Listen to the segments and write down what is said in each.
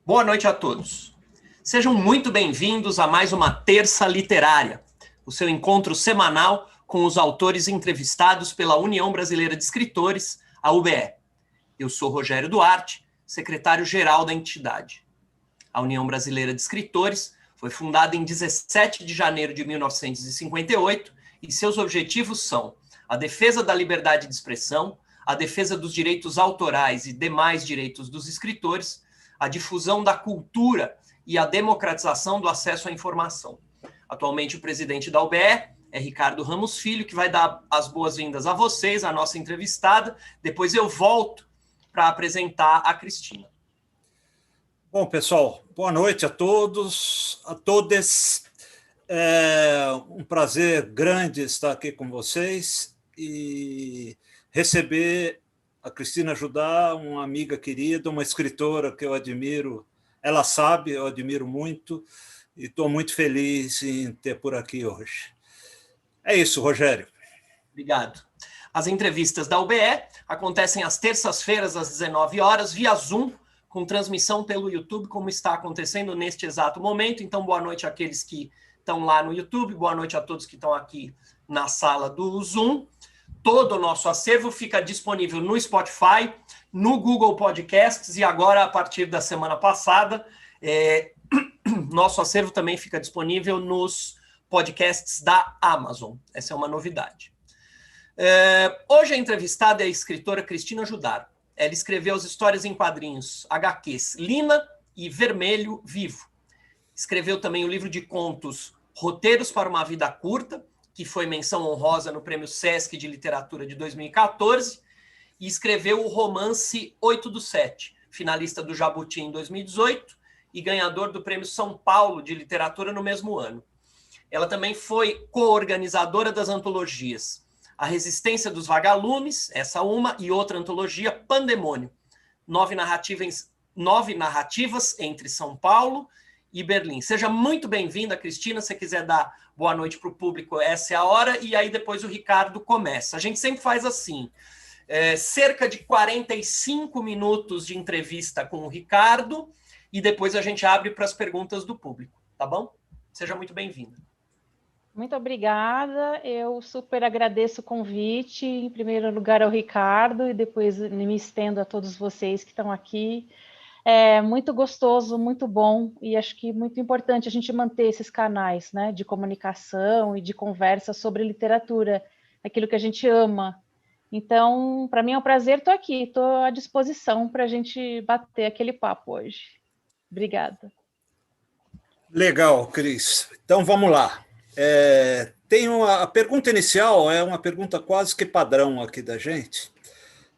Boa noite a todos. Sejam muito bem-vindos a mais uma Terça Literária, o seu encontro semanal com os autores entrevistados pela União Brasileira de Escritores, a UBE. Eu sou Rogério Duarte, secretário-geral da entidade. A União Brasileira de Escritores foi fundada em 17 de janeiro de 1958 e seus objetivos são a defesa da liberdade de expressão, a defesa dos direitos autorais e demais direitos dos escritores, a difusão da cultura e a democratização do acesso à informação. Atualmente, o presidente da UBE é Ricardo Ramos Filho, que vai dar as boas-vindas a vocês, a nossa entrevistada. Depois eu volto para apresentar a Cristina. Bom, pessoal, boa noite a todos, a todas. É um prazer grande estar aqui com vocês e receber a Cristina Judá, uma amiga querida, uma escritora que eu admiro. Ela sabe, eu admiro muito e estou muito feliz em ter por aqui hoje. É isso, Rogério. Obrigado. As entrevistas da UBE acontecem às terças-feiras, às 19 horas, via Zoom, com transmissão pelo YouTube, como está acontecendo neste exato momento. Então, boa noite àqueles que estão lá no YouTube, boa noite a todos que estão aqui na sala do Zoom. Todo o nosso acervo fica disponível no Spotify, no Google Podcasts e agora, a partir da semana passada, nosso acervo também fica disponível nos podcasts da Amazon. Essa é uma novidade. Hoje a entrevistada é a escritora Cristina Judá. Ela escreveu as histórias em quadrinhos HQs Lina e Vermelho Vivo. Escreveu também o livro de contos Roteiros para uma Vida Curta, que foi menção honrosa no Prêmio Sesc de Literatura de 2014, e escreveu o romance 8 do 7, finalista do Jabuti em 2018 e ganhador do Prêmio São Paulo de Literatura no mesmo ano. Ela também foi co-organizadora das antologias A Resistência dos Vagalumes, essa uma, e outra antologia, Pandemônio, 9 narrativas entre São Paulo e Berlim. Seja muito bem-vinda, Cristina. Se quiser dar boa noite para o público, essa é a hora, e aí depois o Ricardo começa. A gente sempre faz assim, cerca de 45 minutos de entrevista com o Ricardo, e depois a gente abre para as perguntas do público, tá bom? Seja muito bem-vinda. Muito obrigada, eu super agradeço o convite, em primeiro lugar ao Ricardo, e depois me estendo a todos vocês que estão aqui. É muito gostoso, muito bom, e acho que muito importante a gente manter esses canais, né, de comunicação e de conversa sobre literatura, aquilo que a gente ama. Então, para mim é um prazer, estou aqui, estou à disposição para a gente bater aquele papo hoje. Obrigada. Legal, Cris. Então, vamos lá. A pergunta inicial é uma pergunta quase que padrão aqui da gente.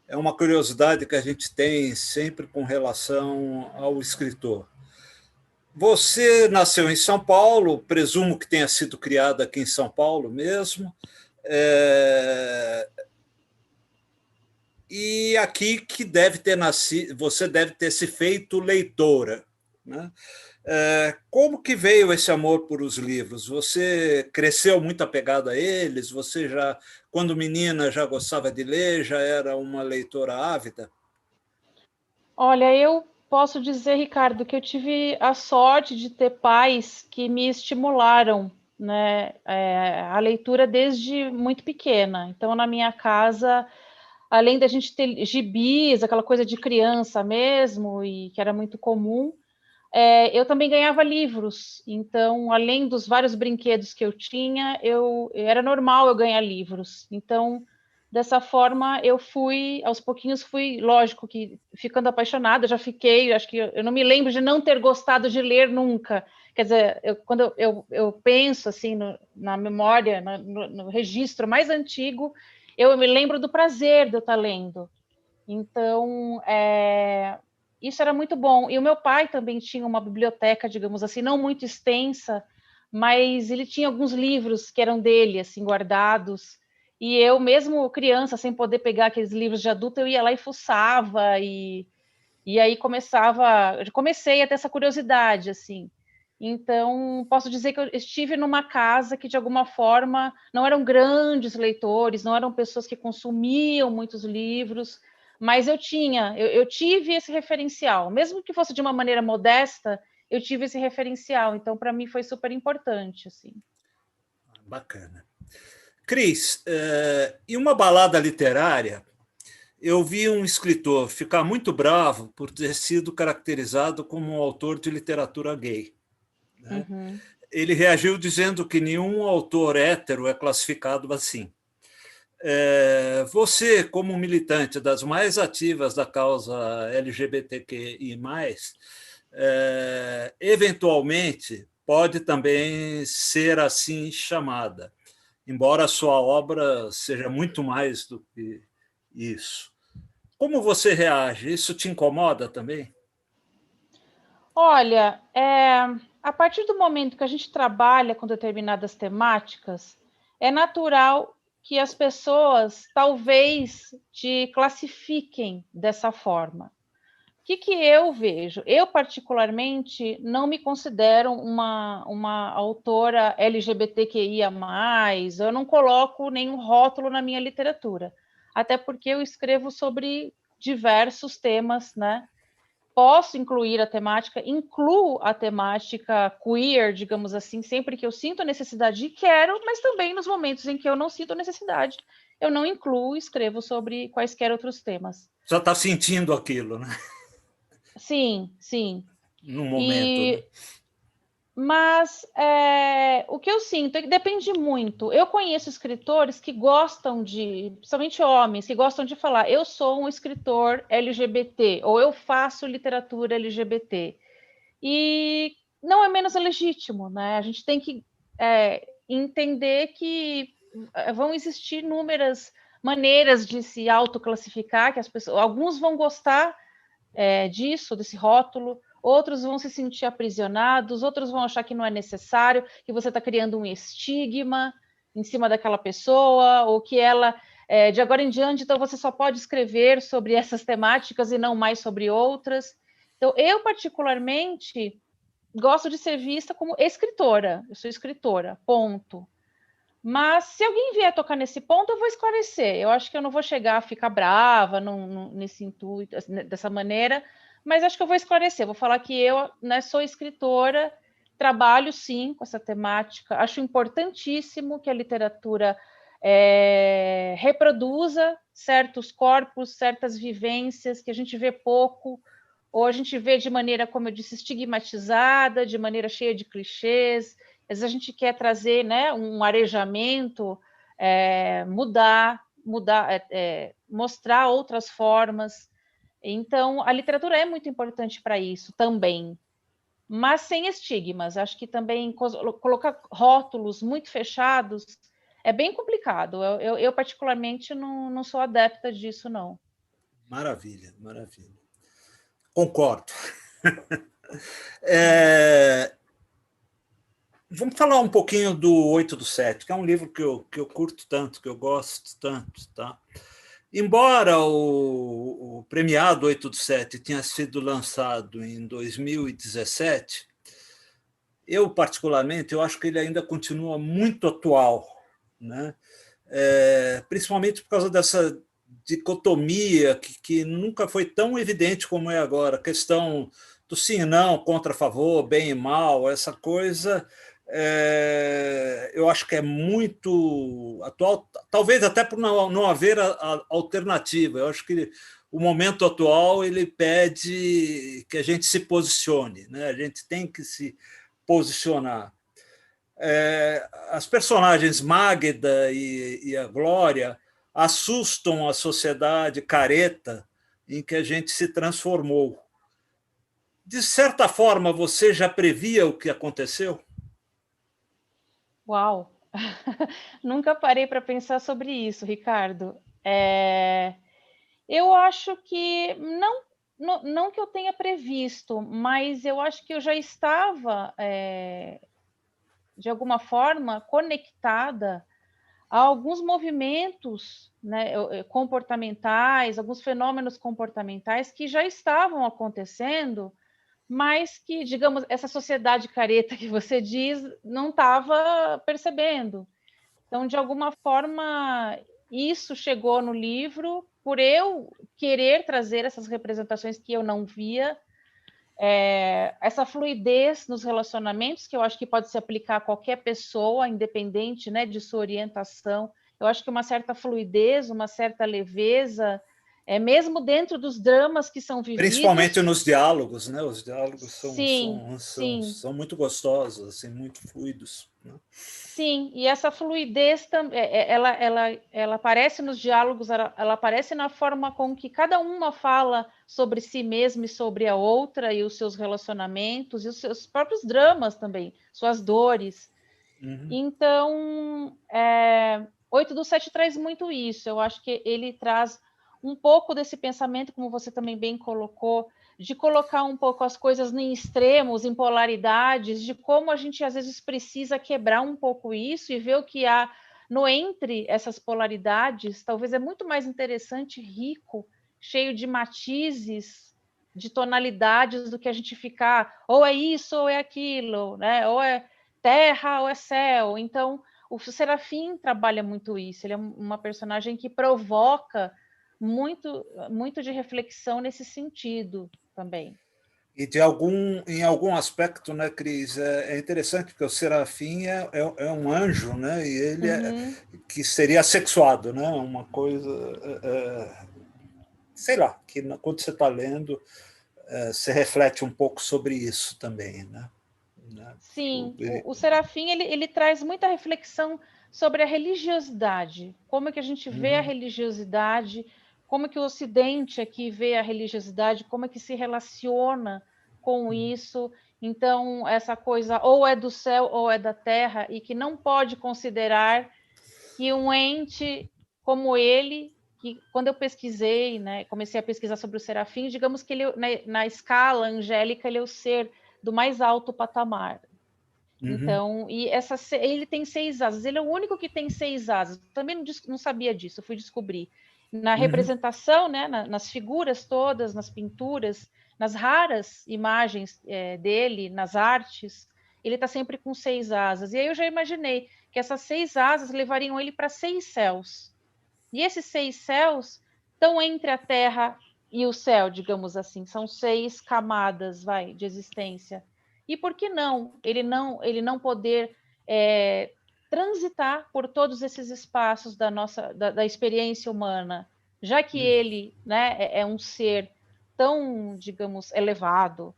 É uma curiosidade que a gente tem sempre com relação ao escritor. Você nasceu em São Paulo, presumo que tenha sido criada aqui em São Paulo mesmo, e aqui que deve ter nascido, você deve ter se feito leitora, né? Como que veio esse amor por os livros? Você cresceu muito apegada a eles? Você já, quando menina, já gostava de ler? Já era uma leitora ávida? Olha, eu posso dizer, Ricardo, que eu tive a sorte de ter pais que me estimularam, né, a leitura desde muito pequena. Então, na minha casa, além da gente ter gibis, aquela coisa de criança mesmo, e que era muito comum, eu também ganhava livros. Então, além dos vários brinquedos que eu tinha, era normal eu ganhar livros. Então, dessa forma, eu fui, aos pouquinhos lógico que ficando apaixonada, já fiquei, acho que eu não me lembro de não ter gostado de ler nunca. Quer dizer, quando eu penso assim na memória, no registro mais antigo, eu me lembro do prazer de eu estar lendo. Então, isso era muito bom. E o meu pai também tinha uma biblioteca, digamos assim, não muito extensa, mas ele tinha alguns livros que eram dele, assim, guardados. E eu, mesmo criança, sem poder pegar aqueles livros de adulto, eu ia lá e fuçava, e aí comecei a ter essa curiosidade, assim. Então, posso dizer que eu estive numa casa que, de alguma forma, não eram grandes leitores, não eram pessoas que consumiam muitos livros, Mas eu tive esse referencial, mesmo que fosse de uma maneira modesta, eu tive esse referencial, então para mim foi super importante, assim. Bacana. Cris, em uma balada literária, eu vi um escritor ficar muito bravo por ter sido caracterizado como um autor de literatura gay, né? Uhum. Ele reagiu dizendo que nenhum autor hétero é classificado assim. Você, como militante das mais ativas da causa LGBTQI+, eventualmente pode também ser assim chamada, embora a sua obra seja muito mais do que isso. Como você reage? Isso te incomoda também? Olha, a partir do momento que a gente trabalha com determinadas temáticas, é natural que as pessoas talvez te classifiquem dessa forma. O que eu vejo? Eu, particularmente, não me considero uma autora LGBTQIA+, eu não coloco nenhum rótulo na minha literatura, até porque eu escrevo sobre diversos temas, né? Posso incluir a temática, incluo a temática queer, digamos assim, sempre que eu sinto a necessidade e quero, mas também nos momentos em que eu não sinto necessidade, eu não incluo, escrevo sobre quaisquer outros temas. Já está sentindo aquilo, né? Sim, sim. No momento, né? Mas o que eu sinto é que depende muito. Eu conheço escritores que gostam principalmente homens, que gostam de falar, eu sou um escritor LGBT, ou eu faço literatura LGBT. E não é menos legítimo, né? A gente tem que entender que vão existir inúmeras maneiras de se autoclassificar, que as pessoas, alguns vão gostar disso, desse rótulo, outros vão se sentir aprisionados, outros vão achar que não é necessário, que você está criando um estigma em cima daquela pessoa, ou que ela, de agora em diante, então você só pode escrever sobre essas temáticas e não mais sobre outras. Então, eu, particularmente, gosto de ser vista como escritora, eu sou escritora, ponto. Mas se alguém vier tocar nesse ponto, eu vou esclarecer. Eu acho que eu não vou chegar a ficar brava nesse intuito, dessa maneira, mas acho que eu vou esclarecer. Vou falar que eu, né, sou escritora, trabalho sim com essa temática. Acho importantíssimo que a literatura reproduza certos corpos, certas vivências que a gente vê pouco, ou a gente vê de maneira, como eu disse, estigmatizada, de maneira cheia de clichês. Às vezes a gente quer trazer, né, um arejamento, mostrar outras formas. Então, a literatura é muito importante para isso também, mas sem estigmas. Acho que também colocar rótulos muito fechados é bem complicado. Eu particularmente, não sou adepta disso, não. Maravilha, maravilha. Concordo. Vamos falar um pouquinho do 8/7, que é um livro que eu curto tanto, que eu gosto tanto. Tá? Embora o premiado 8/7 tenha sido lançado em 2017, eu, particularmente, eu acho que ele ainda continua muito atual, né? Principalmente por causa dessa dicotomia que nunca foi tão evidente como é agora, a questão do sim e não, contra a favor, bem e mal, essa coisa eu acho que é muito atual, talvez até por não haver a alternativa. Eu acho que o momento atual ele pede que a gente se posicione, né? A gente tem que se posicionar. As personagens Magda e a Glória assustam a sociedade careta em que a gente se transformou. De certa forma, você já previa o que aconteceu? Uau! Nunca parei para pensar sobre isso, Ricardo. Eu acho que não que eu tenha previsto, mas eu acho que eu já estava, de alguma forma, conectada a alguns movimentos, né, comportamentais, alguns fenômenos comportamentais que já estavam acontecendo, mas que, digamos, essa sociedade careta que você diz não estava percebendo. Então, de alguma forma, isso chegou no livro por eu querer trazer essas representações que eu não via, essa fluidez nos relacionamentos, que eu acho que pode se aplicar a qualquer pessoa, independente, né, de sua orientação. Eu acho que uma certa fluidez, uma certa leveza, mesmo dentro dos dramas que são vividos. Principalmente nos diálogos, né? Os diálogos sim. são muito gostosos, assim, muito fluidos, né? Sim, e essa fluidez ela aparece nos diálogos, ela aparece na forma com que cada uma fala sobre si mesma e sobre a outra, e os seus relacionamentos, e os seus próprios dramas também, suas dores. Uhum. Então, 8/7 traz muito isso. Eu acho que ele traz um pouco desse pensamento, como você também bem colocou, de colocar um pouco as coisas em extremos, em polaridades, de como a gente às vezes precisa quebrar um pouco isso e ver o que há no entre essas polaridades. Talvez é muito mais interessante, rico, cheio de matizes, de tonalidades, do que a gente ficar ou é isso ou é aquilo, né? Ou é terra ou é céu. Então, o Serafim trabalha muito isso. Ele é uma personagem que provoca muito de reflexão nesse sentido também. E em algum aspecto, né, Cris, é interessante porque o Serafim é um anjo, né, e ele que seria assexuado, né, uma coisa, sei lá, que quando você está lendo, você reflete um pouco sobre isso também, né? Sim, o Serafim ele traz muita reflexão sobre a religiosidade, como é que a gente vê a religiosidade, como é que o Ocidente aqui vê a religiosidade, como é que se relaciona com isso. Então, essa coisa ou é do céu ou é da terra, e que não pode considerar que um ente como ele, que quando eu pesquisei, né, comecei a pesquisar sobre o Serafim, digamos que ele, na escala angélica, ele é o ser do mais alto patamar. Então, ele tem 6 asas, ele é o único que tem 6 asas. Também não sabia disso, eu fui descobrir. Na representação, né, nas figuras todas, nas pinturas, nas raras imagens dele, nas artes, ele está sempre com 6 asas. E aí eu já imaginei que essas 6 asas levariam ele para 6 céus. E esses 6 céus estão entre a Terra e o céu, digamos assim. São 6 camadas, de existência. E por que ele não poder transitar por todos esses espaços da experiência humana, já que ele, né, é um ser tão, digamos, elevado.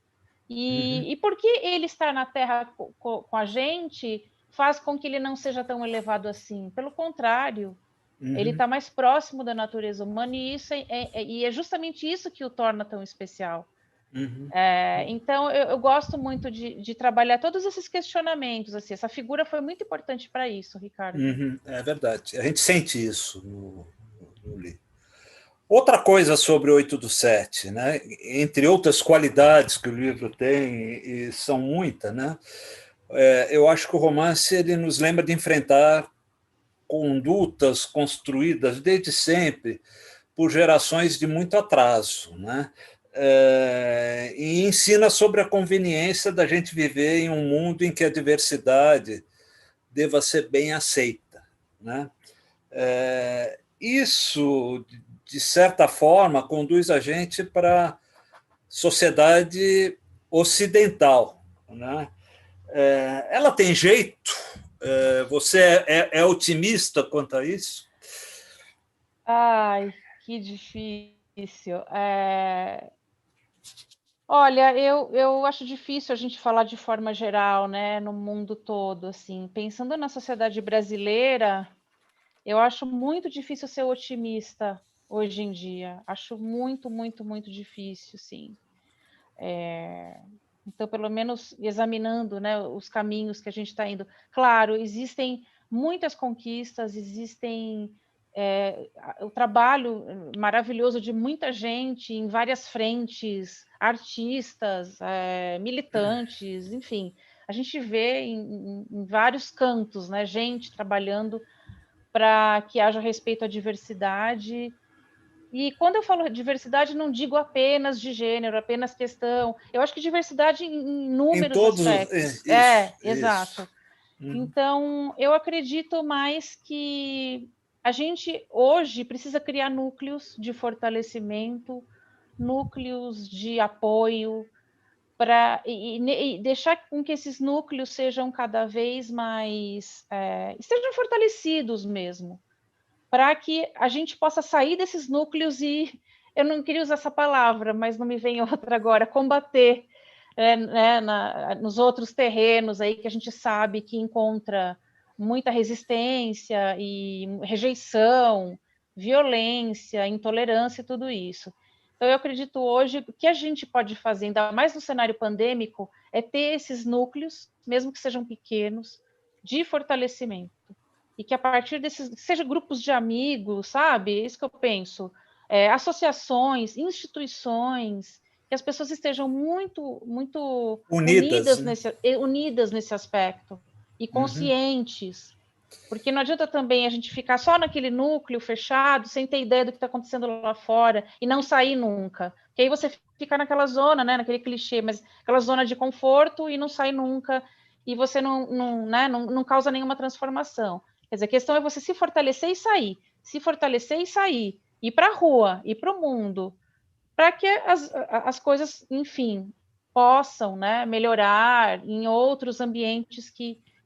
E por que ele estar na Terra com a gente faz com que ele não seja tão elevado assim? Pelo contrário, ele está mais próximo da natureza humana, e é justamente isso que o torna tão especial. Então, eu gosto muito de trabalhar todos esses questionamentos. Assim, essa figura foi muito importante para isso, Ricardo. É verdade. A gente sente isso no livro. Outra coisa sobre 8/7, né? Entre outras qualidades que o livro tem, e são muitas, né? Eu acho que o romance ele nos lembra de enfrentar condutas construídas desde sempre por gerações de muito atraso, né? E ensina sobre a conveniência da gente viver em um mundo em que a diversidade deva ser bem aceita, né? Isso, de certa forma, conduz a gente para a sociedade ocidental, né? Ela tem jeito? Você é otimista quanto a isso? Ai, que difícil. Olha, eu acho difícil a gente falar de forma geral, né, no mundo todo, assim. Pensando na sociedade brasileira, eu acho muito difícil ser otimista hoje em dia. Acho muito, muito, muito difícil, sim. Então, pelo menos examinando, né, os caminhos que a gente está indo. Claro, existem muitas conquistas, existem o trabalho maravilhoso de muita gente em várias frentes, artistas, militantes, enfim. A gente vê em vários cantos, né, gente trabalhando para que haja respeito à diversidade. E quando eu falo diversidade, não digo apenas de gênero, apenas questão. Eu acho que diversidade em Em inúmeros todos. aspectos. Isso. Exato. Então, eu acredito mais que a gente hoje precisa criar núcleos de fortalecimento, núcleos de apoio, e deixar com que esses núcleos sejam cada vez mais, estejam fortalecidos mesmo, para que a gente possa sair desses núcleos e, eu não queria usar essa palavra, mas não me vem outra agora, combater nos outros terrenos aí que a gente sabe que encontra muita resistência e rejeição, violência, intolerância e tudo isso. Então, eu acredito hoje que o que a gente pode fazer, ainda mais no cenário pandêmico, é ter esses núcleos, mesmo que sejam pequenos, de fortalecimento. E que a partir desses, seja grupos de amigos, sabe? É isso que eu penso. Associações, instituições, que as pessoas estejam muito Unidas, né? unidas nesse aspecto e conscientes. Porque não adianta também a gente ficar só naquele núcleo fechado, sem ter ideia do que está acontecendo lá fora e não sair nunca. Porque aí você fica naquela zona, né, naquele clichê, mas aquela zona de conforto e não sai nunca, e você não causa nenhuma transformação. Quer dizer, a questão é você se fortalecer e sair, se fortalecer e sair, ir para a rua, ir para o mundo, para que as coisas, enfim, possam, né, melhorar em outros ambientes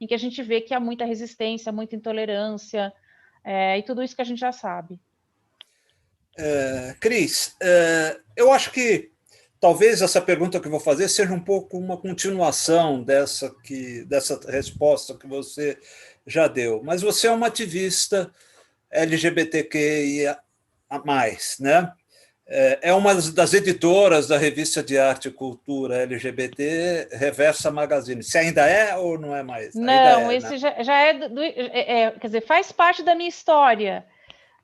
em que a gente vê que há muita resistência, muita intolerância, e tudo isso que a gente já sabe. Cris, eu acho que talvez essa pergunta que eu vou fazer seja um pouco uma continuação dessa resposta que você já deu. Mas você é uma ativista LGBTQIA+, né? É uma das editoras da revista de arte e cultura LGBT, Reversa Magazine. Se ainda é ou não é mais? Não, esse né? já é, quer dizer, faz parte da minha história,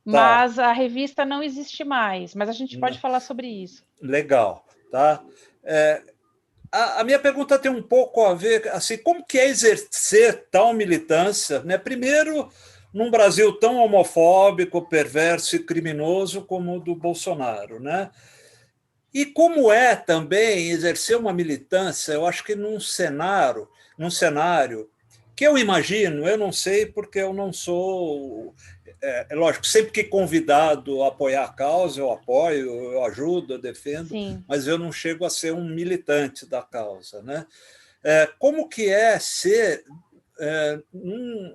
mas a revista não existe mais. Mas a gente pode falar sobre isso. Legal, tá? A minha pergunta tem um pouco a ver, assim, como que é exercer tal militância, né? Primeiro, num Brasil tão homofóbico, perverso e criminoso como o do Bolsonaro, né? E como é também exercer uma militância, eu acho que num cenário que eu imagino, eu não sei porque eu não sou, lógico, sempre que convidado a apoiar a causa, eu apoio, eu ajudo, eu defendo, sim, mas eu não chego a ser um militante da causa, né? Como que é ser num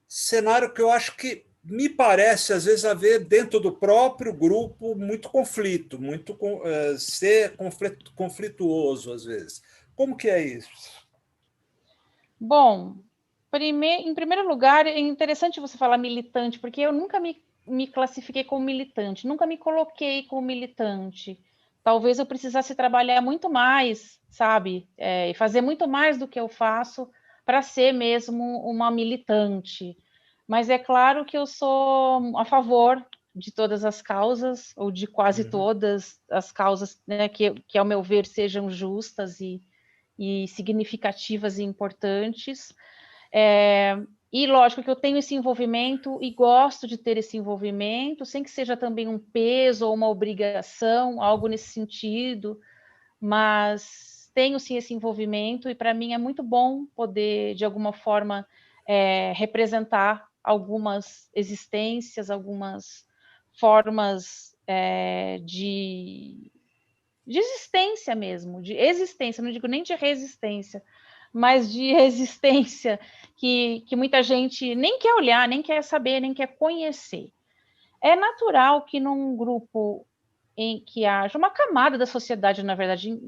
cenário que eu acho que me parece, às vezes, haver dentro do próprio grupo muito conflito, ser conflituoso, às vezes. Como que é isso? Bom, em primeiro lugar, é interessante você falar militante, porque eu nunca me classifiquei como militante, nunca me coloquei como militante. Talvez eu precisasse trabalhar muito mais, sabe? E fazer muito mais do que eu faço para ser mesmo uma militante. Mas é claro que eu sou a favor de todas as causas, ou de quase todas as causas, né, que, ao meu ver, sejam justas e significativas e importantes. E lógico que eu tenho esse envolvimento e gosto de ter esse envolvimento, sem que seja também um peso ou uma obrigação, algo nesse sentido, mas tenho sim esse envolvimento e para mim é muito bom poder, de alguma forma, representar algumas existências, algumas formas de existência mesmo, de existência, não digo nem de resistência, mas de existência que muita gente nem quer olhar, nem quer saber, nem quer conhecer. É natural que num grupo em que haja uma camada da sociedade, na verdade,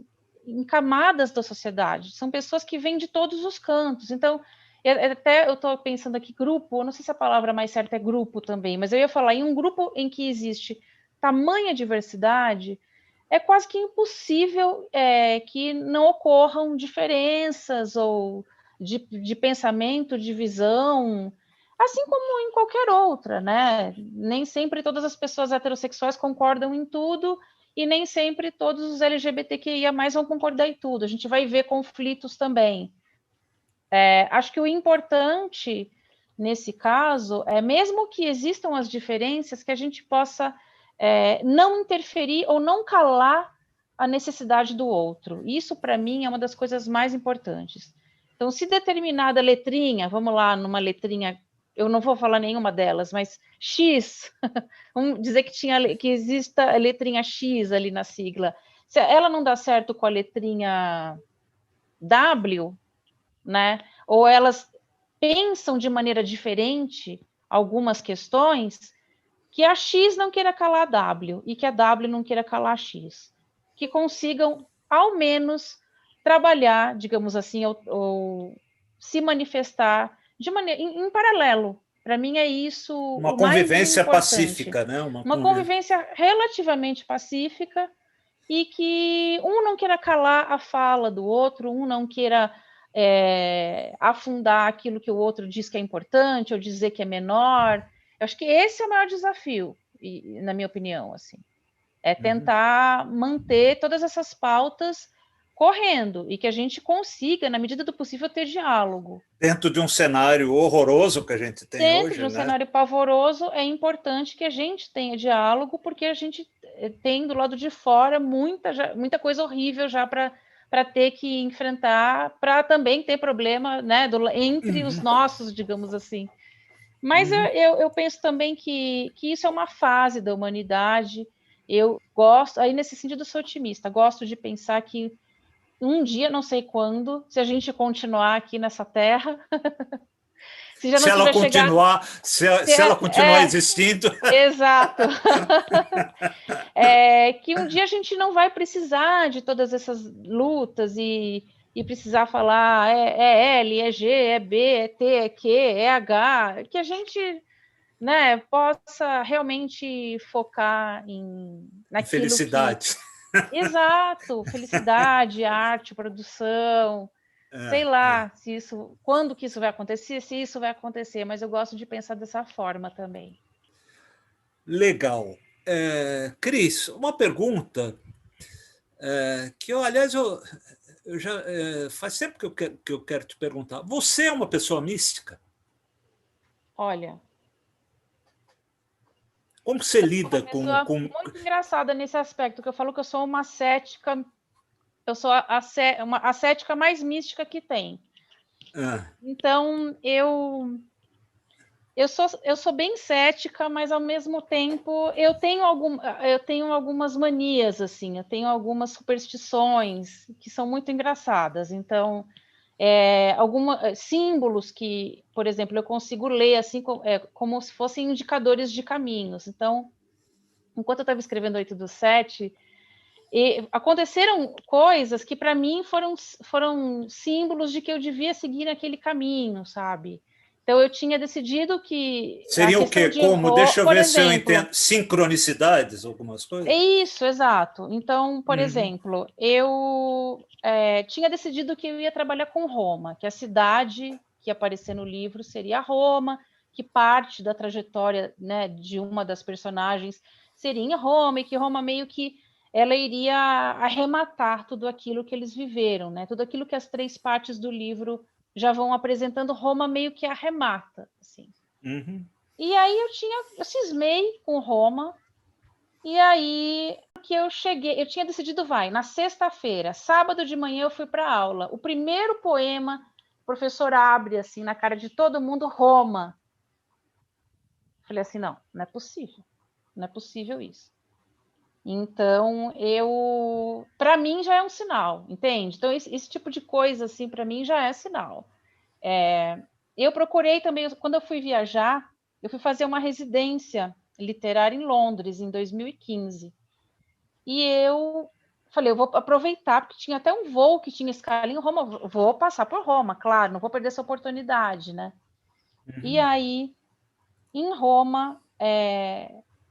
em camadas da sociedade, são pessoas que vêm de todos os cantos, então até eu estou pensando aqui grupo, eu não sei se a palavra mais certa é grupo também, mas eu ia falar em um grupo em que existe tamanha diversidade, é quase que impossível que não ocorram diferenças ou de pensamento, de visão, assim como em qualquer outra, né? Nem sempre todas as pessoas heterossexuais concordam em tudo e nem sempre todos os LGBTQIA+ vão concordar em tudo. A gente vai ver conflitos também. Acho que o importante nesse caso é, mesmo que existam as diferenças, que a gente possa não interferir ou não calar a necessidade do outro. Isso, para mim, é uma das coisas mais importantes. Então, se determinada letrinha, vamos lá, numa letrinha eu não vou falar nenhuma delas, mas X, vamos dizer que exista a letrinha X ali na sigla. Se ela não dá certo com a letrinha W, né? Ou elas pensam de maneira diferente algumas questões, que a X não queira calar a W e que a W não queira calar a X, que consigam ao menos trabalhar, digamos assim, ou se manifestar de maneira em paralelo. Para mim é isso Uma o mais convivência importante. pacífica, né? Uma convivência relativamente pacífica e que um não queira calar a fala do outro, um não queira afundar aquilo que o outro diz que é importante ou dizer que é menor. Eu acho que esse é o maior desafio, na minha opinião, assim, é tentar manter todas essas pautas correndo e que a gente consiga, na medida do possível, ter diálogo. Dentro de um cenário horroroso que a gente tem Dentro hoje, de um né? cenário pavoroso, é importante que a gente tenha diálogo, porque a gente tem do lado de fora muita coisa horrível já para ter que enfrentar, para também ter problema, né, entre os nossos, digamos assim. Mas eu penso também que isso é uma fase da humanidade. Eu gosto, aí nesse sentido eu sou otimista, gosto de pensar que um dia, não sei quando, se a gente continuar aqui nessa terra, se já não tiver chegado... Se ela continuar existindo... Exato. Que um dia a gente não vai precisar de todas essas lutas e precisar falar é L, é G, é B, é T, é Q, é H, que a gente, né, possa realmente focar naquilo felicidade. Exato, felicidade, arte, produção, sei lá quando que isso vai acontecer, se isso vai acontecer, mas eu gosto de pensar dessa forma também. Legal. Cris, uma pergunta que, aliás, eu já faz tempo que eu quero te perguntar. Você é uma pessoa mística? Olha, como você lida com... Muito engraçada nesse aspecto, que eu falo que eu sou uma cética, eu sou a cética mais mística que tem. Então, eu sou bem cética, mas ao mesmo tempo eu tenho algumas manias, assim, eu tenho algumas superstições que são muito engraçadas. Então, alguns símbolos que, por exemplo, eu consigo ler assim como se fossem indicadores de caminhos. Então, enquanto eu estava escrevendo 8 do 7, aconteceram coisas que para mim foram símbolos de que eu devia seguir naquele caminho, sabe? Então eu tinha decidido que seria o quê? Como? Deixa eu ver se eu entendo. Sincronicidades, algumas coisas? Isso, exato. Então, por exemplo, eu tinha decidido que eu ia trabalhar com Roma, que a cidade que ia aparecer no livro seria Roma, que parte da trajetória, né, de uma das personagens seria em Roma, e que Roma meio que ela iria arrematar tudo aquilo que eles viveram, né? Tudo aquilo que as 3 partes do livro já vão apresentando, Roma meio que arremata, assim. E aí eu cismei com Roma, e aí que eu cheguei, eu tinha decidido, na sexta-feira, sábado de manhã eu fui para aula. O primeiro poema, o professor abre assim na cara de todo mundo, Roma. Falei assim, não é possível, não é possível isso. Então, para mim já é um sinal, entende? Então, esse tipo de coisa, assim, para mim já é sinal. Eu procurei também, quando eu fui viajar, eu fui fazer uma residência literária em Londres, em 2015. E eu falei, eu vou aproveitar, porque tinha até um voo que tinha escala em Roma, vou passar por Roma, claro, não vou perder essa oportunidade, né? E aí, em Roma...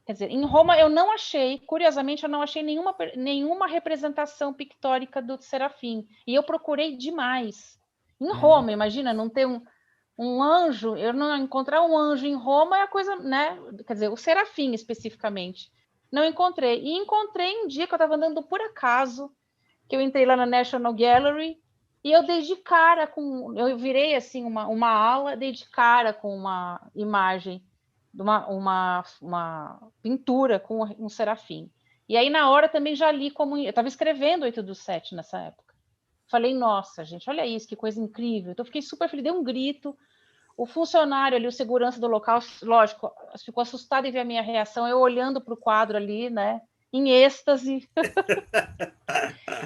Quer dizer, em Roma eu não achei, curiosamente, eu não achei nenhuma representação pictórica do Serafim. E eu procurei demais. Em Roma, imagina, não ter um anjo, eu não encontrar um anjo em Roma é a coisa, né? Quer dizer, o Serafim especificamente. Não encontrei. E encontrei um dia que eu estava andando por acaso, que eu entrei lá na National Gallery, e eu dei de cara eu virei assim uma ala, dei de cara com uma imagem de uma pintura com um serafim. E aí, na hora, também já li como... Eu estava escrevendo 8 do 7 nessa época. Falei, nossa, gente, olha isso, que coisa incrível. Então, fiquei super feliz, dei um grito. O funcionário ali, o segurança do local, lógico, ficou assustado em ver a minha reação, eu olhando para o quadro ali, né, em êxtase.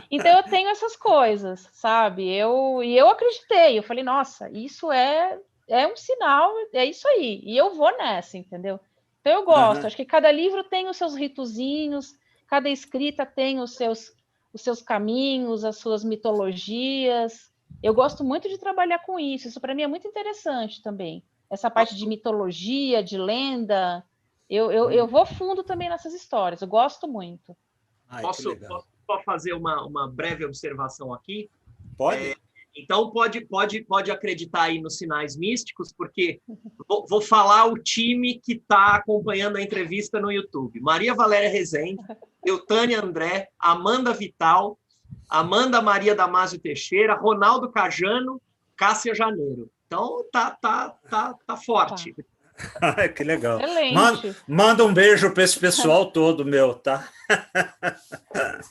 Então eu tenho essas coisas, sabe? Eu acreditei, eu falei, nossa, isso é um sinal, é isso aí, e eu vou nessa, entendeu? Então eu gosto, acho que cada livro tem os seus ritozinhos, cada escrita tem os seus caminhos, as suas mitologias. Eu gosto muito de trabalhar com isso para mim é muito interessante também. Essa parte de mitologia, de lenda, eu vou fundo também nessas histórias, eu gosto muito. Posso só fazer uma breve observação aqui? Pode? Então, pode acreditar aí nos sinais místicos, porque vou falar o time que está acompanhando a entrevista no YouTube. Maria Valéria Rezende, Eutânia André, Amanda Vital, Amanda Maria Damásio Teixeira, Ronaldo Cajano, Cássia Janeiro. Então, tá forte. Que legal. Excelente. Manda um beijo para esse pessoal todo, meu, tá?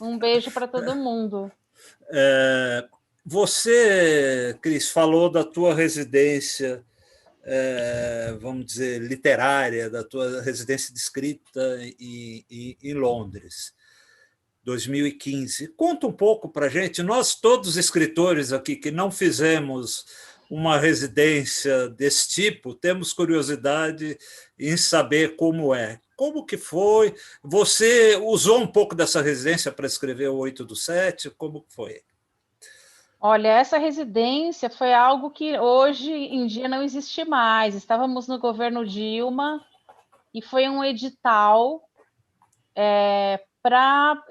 Um beijo para todo mundo. Você, Cris, falou da tua residência, vamos dizer, literária, da tua residência de escrita em Londres, 2015. Conta um pouco para a gente, nós todos escritores aqui que não fizemos uma residência desse tipo, temos curiosidade em saber como é. Como que foi? Você usou um pouco dessa residência para escrever o 8 do 7? Como foi? Olha, essa residência foi algo que hoje em dia não existe mais. Estávamos no governo Dilma e foi um edital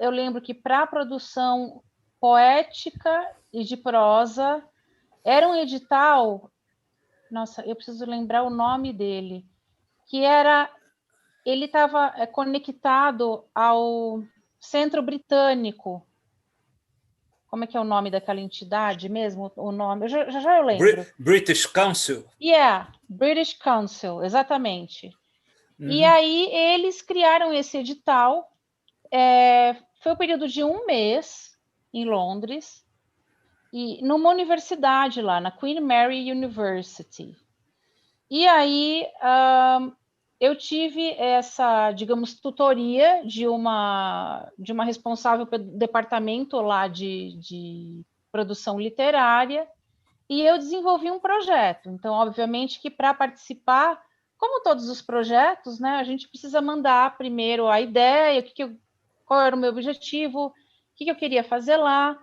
eu lembro que para produção poética e de prosa, era um edital, nossa, eu preciso lembrar o nome dele, que ele estava conectado ao Centro Britânico. Como é que é o nome daquela entidade mesmo? O nome, já eu lembro. British Council? British Council, exatamente. E aí eles criaram esse edital, foi um período de 1 mês em Londres, e numa universidade lá, na Queen Mary University. E aí eu tive essa, digamos, tutoria de uma responsável pelo departamento lá de produção literária, e eu desenvolvi um projeto. Então, obviamente que para participar, como todos os projetos, né, a gente precisa mandar primeiro a ideia, qual era o meu objetivo, o que eu queria fazer lá.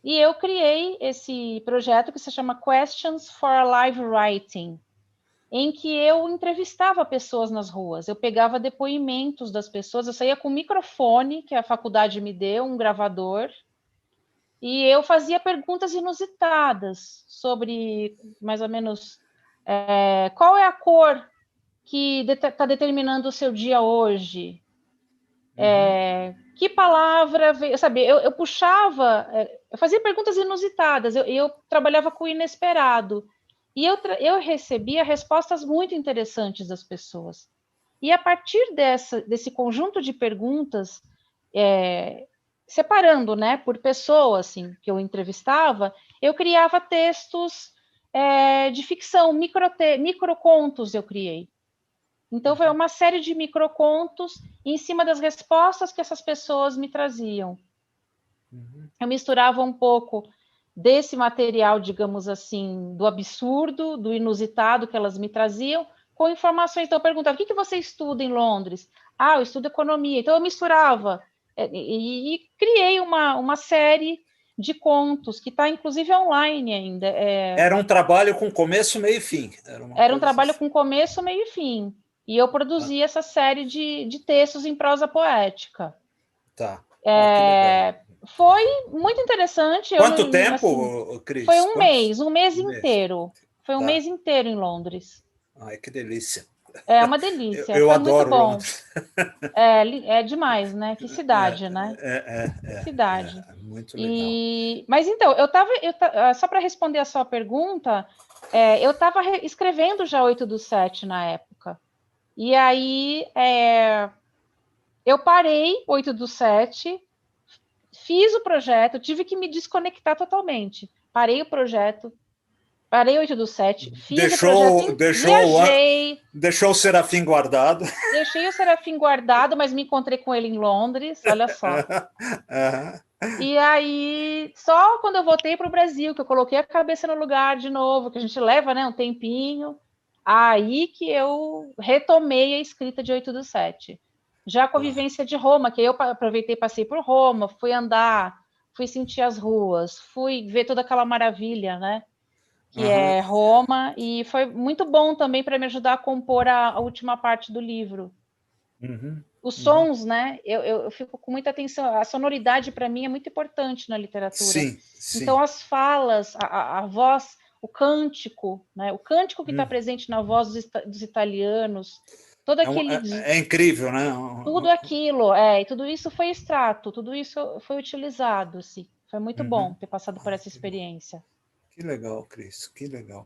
E eu criei esse projeto que se chama Questions for Live Writing, em que eu entrevistava pessoas nas ruas, eu pegava depoimentos das pessoas, eu saía com um microfone, que a faculdade me deu, um gravador, e eu fazia perguntas inusitadas sobre, mais ou menos, qual é a cor que está determinando o seu dia hoje? Que palavra veio, sabe? Eu puxava, eu fazia perguntas inusitadas, eu trabalhava com o inesperado, e eu recebia respostas muito interessantes das pessoas. E a partir desse conjunto de perguntas, separando, né, por pessoa, assim, que eu entrevistava, eu criava textos de ficção, microcontos eu criei. Então, foi uma série de microcontos em cima das respostas que essas pessoas me traziam. Eu misturava um pouco desse material, digamos assim, do absurdo, do inusitado que elas me traziam, com informações. Então, eu perguntava, o que você estuda em Londres? Eu estudo economia. Então, eu misturava e criei uma série de contos, que está, inclusive, online ainda. Era um trabalho com começo, meio e fim. Era um trabalho com começo, meio e fim. E eu produzi essa série de textos em prosa poética. Tá. Foi muito interessante. Quanto tempo, assim, Cris? Foi um mês inteiro. Foi um mês inteiro em Londres. Ai, que delícia. É uma delícia. Eu foi adoro muito bom. Londres. É demais, né? Que cidade, né? Que cidade. Muito legal. Mas então, só para responder a sua pergunta, eu estava escrevendo já 8 do 7 na época. E aí eu parei 8 do 7, fiz o projeto, tive que me desconectar totalmente. Parei o projeto, Parei 8 do 7, fiz o projeto, viajei. Deixou o Serafim guardado. Deixei o Serafim guardado, mas me encontrei com ele em Londres, olha só. E aí, só quando eu voltei para o Brasil, que eu coloquei a cabeça no lugar de novo, que a gente leva, né, um tempinho, aí que eu retomei a escrita de 8 do 7. Já com a vivência de Roma, que eu aproveitei, passei por Roma, fui andar, fui sentir as ruas, fui ver toda aquela maravilha, né? Que é Roma, e foi muito bom também para me ajudar a compor a última parte do livro. Os sons, né? Eu fico com muita atenção. A sonoridade, para mim, é muito importante na literatura. Sim. Então, as falas, a voz, o cântico, né? O cântico que está presente na voz dos italianos, todo aquele... É incrível, né? Tudo aquilo, e tudo isso foi extrato, tudo isso foi utilizado, assim. Foi muito bom ter passado por essa experiência. Que legal, Cris, que legal.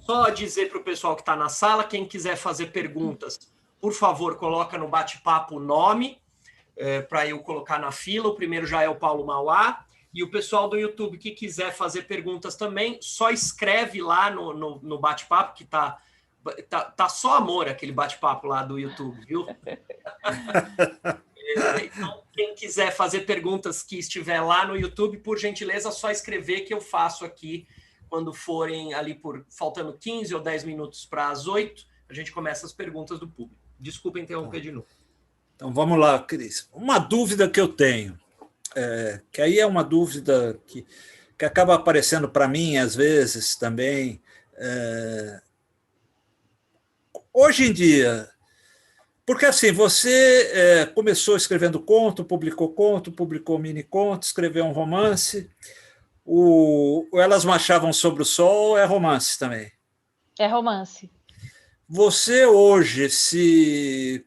Só dizer para o pessoal que está na sala, quem quiser fazer perguntas, por favor, coloca no bate-papo o nome, para eu colocar na fila. O primeiro já é o Paulo Mauá. E o pessoal do YouTube que quiser fazer perguntas também, só escreve lá no bate-papo, que tá só amor aquele bate-papo lá do YouTube, viu? Então, quem quiser fazer perguntas que estiver lá no YouTube, por gentileza, só escrever que eu faço aqui quando forem ali faltando 15 ou 10 minutos para as 8, a gente começa as perguntas do público. Desculpa interromper de novo. Então, vamos lá, Cris. Uma dúvida que eu tenho, que aí é uma dúvida que acaba aparecendo para mim, às vezes, também. Hoje em dia, porque assim, você começou escrevendo conto, publicou mini-conto, escreveu um romance. O Elas Marchavam sobre o Sol é romance também? É romance. Você hoje se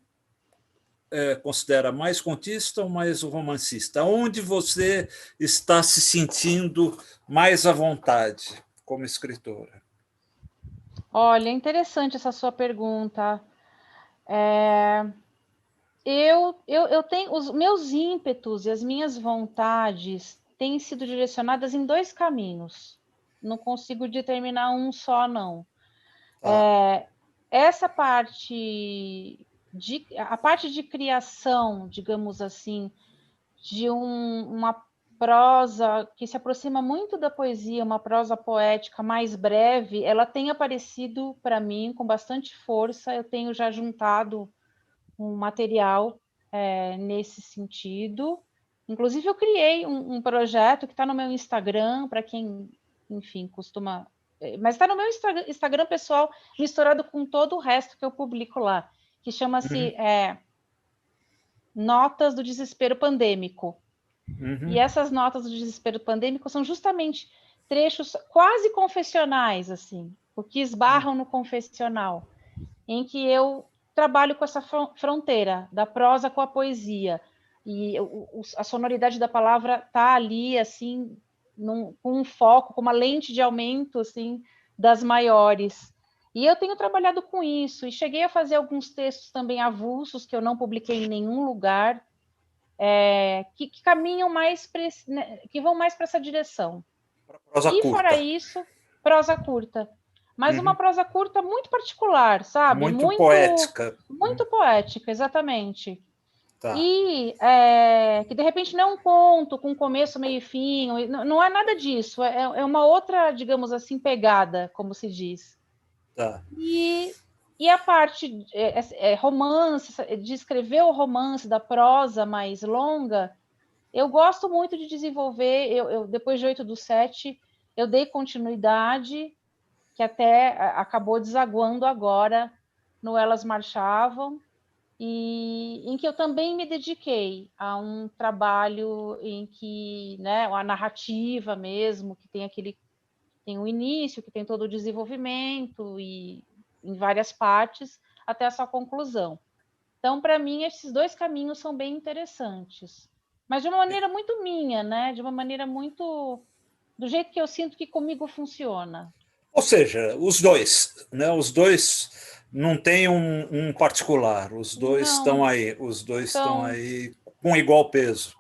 considera mais contista ou mais romancista? Onde você está se sentindo mais à vontade como escritora? Olha, é interessante essa sua pergunta. Eu tenho os meus ímpetos e as minhas vontades têm sido direcionadas em 2 caminhos. Não consigo determinar um só, não. Essa parte a parte de criação, digamos assim, de uma prosa que se aproxima muito da poesia, uma prosa poética mais breve, ela tem aparecido para mim com bastante força. Eu tenho já juntado um material nesse sentido. Inclusive, eu criei um projeto que está no meu Instagram, para quem, enfim, costuma... Mas está no meu Instagram pessoal, misturado com todo o resto que eu publico lá, que chama-se Notas do Desespero Pandêmico. E essas notas do desespero pandêmico são justamente trechos quase confessionais, assim, o que esbarram no confessional, em que eu trabalho com essa fronteira da prosa com a poesia, e a sonoridade da palavra está ali, assim, com um foco, com uma lente de aumento, assim, das maiores. E eu tenho trabalhado com isso, e cheguei a fazer alguns textos também avulsos, que eu não publiquei em nenhum lugar, que caminham mais, que vão mais para essa direção. Prosa e curta. Fora isso, prosa curta. Mas uma prosa curta muito particular, sabe? Muito poética. Muito poética, exatamente. Tá. E que, de repente, não é um conto com começo, meio e fim, não é nada disso. É uma outra, digamos assim, pegada, como se diz. Tá. E a parte romance, de escrever o romance da prosa mais longa, eu gosto muito de desenvolver. Eu depois de 8 do 7, eu dei continuidade, que até acabou desaguando agora no Elas Marchavam, e em que eu também me dediquei a um trabalho em que, né, a narrativa mesmo, que tem o início, que tem todo o desenvolvimento, e em várias partes, até a sua conclusão. Então, para mim, esses 2 caminhos são bem interessantes. Mas de uma maneira muito minha, né? De uma maneira muito... do jeito que eu sinto que comigo funciona. Ou seja, os dois, né? Os dois não tem um particular, os dois estão aí, estão aí com igual peso.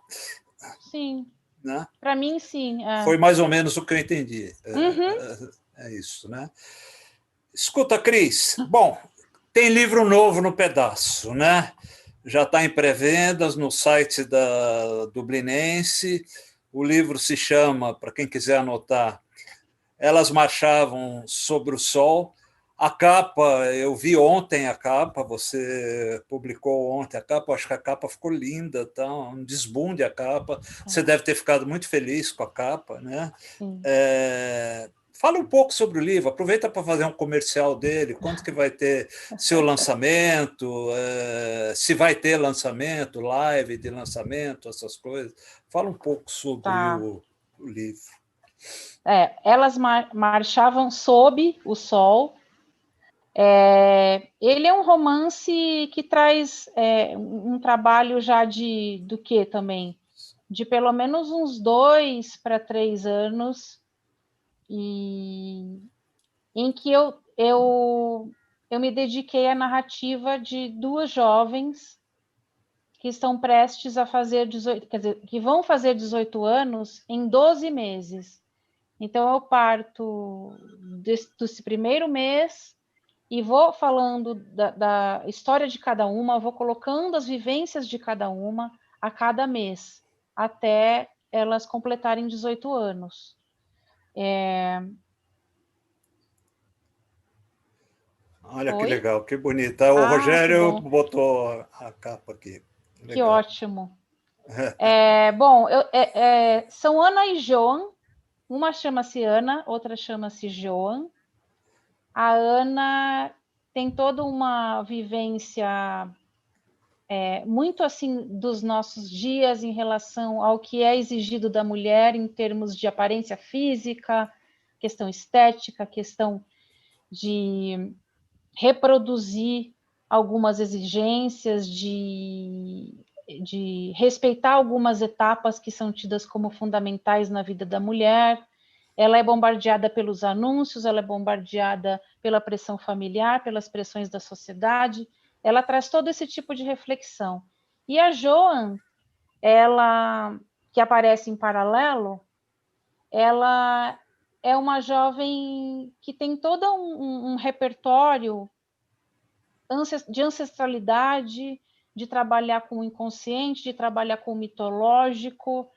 Sim. Né? Para mim, sim. Foi mais ou menos o que eu entendi. É isso, né? Escuta, Cris, bom, tem livro novo no pedaço, né? Já está em pré-vendas no site da Dublinense. O livro se chama, para quem quiser anotar, Elas Marchavam sobre o Sol. A capa, eu vi ontem a capa, você publicou ontem a capa, acho que a capa ficou linda, tá? Um desbunde a capa. Você deve ter ficado muito feliz com a capa, né? Fala um pouco sobre o livro, aproveita para fazer um comercial dele, quanto que vai ter seu lançamento, se vai ter lançamento, live de lançamento, essas coisas. Fala um pouco sobre o livro. Elas marchavam sob o sol. Ele é um romance que traz um trabalho já do que também? De pelo menos uns 2 para 3 anos, e em que eu me dediquei à narrativa de 2 jovens que estão prestes a fazer 18, quer dizer, que vão fazer 18 anos em 12 meses. Então, eu parto desse primeiro mês e vou falando da história de cada uma, vou colocando as vivências de cada uma a cada mês, até elas completarem 18 anos. Olha que legal, que bonita. O Rogério botou a capa aqui. Legal. Que ótimo. Bom, são Ana e Joan. Uma chama-se Ana, outra chama-se Joan. A Ana tem toda uma vivência muito assim dos nossos dias em relação ao que é exigido da mulher em termos de aparência física, questão estética, questão de reproduzir algumas exigências, de respeitar algumas etapas que são tidas como fundamentais na vida da mulher. Ela é bombardeada pelos anúncios, ela é bombardeada pela pressão familiar, pelas pressões da sociedade. Ela traz todo esse tipo de reflexão. E a Joan, ela, que aparece em paralelo, ela é uma jovem que tem todo um repertório de ancestralidade, de trabalhar com o inconsciente, de trabalhar com o mitológico,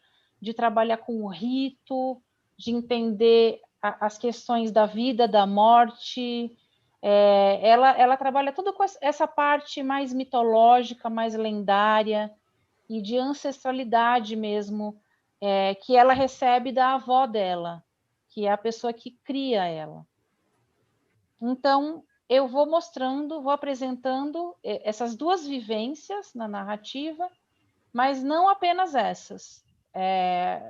de trabalhar com o rito, de entender as questões da vida, da morte. Ela trabalha tudo com essa parte mais mitológica, mais lendária e de ancestralidade mesmo, que ela recebe da avó dela, que é a pessoa que cria ela. Então, eu vou mostrando, vou apresentando essas 2 vivências na narrativa, mas não apenas essas.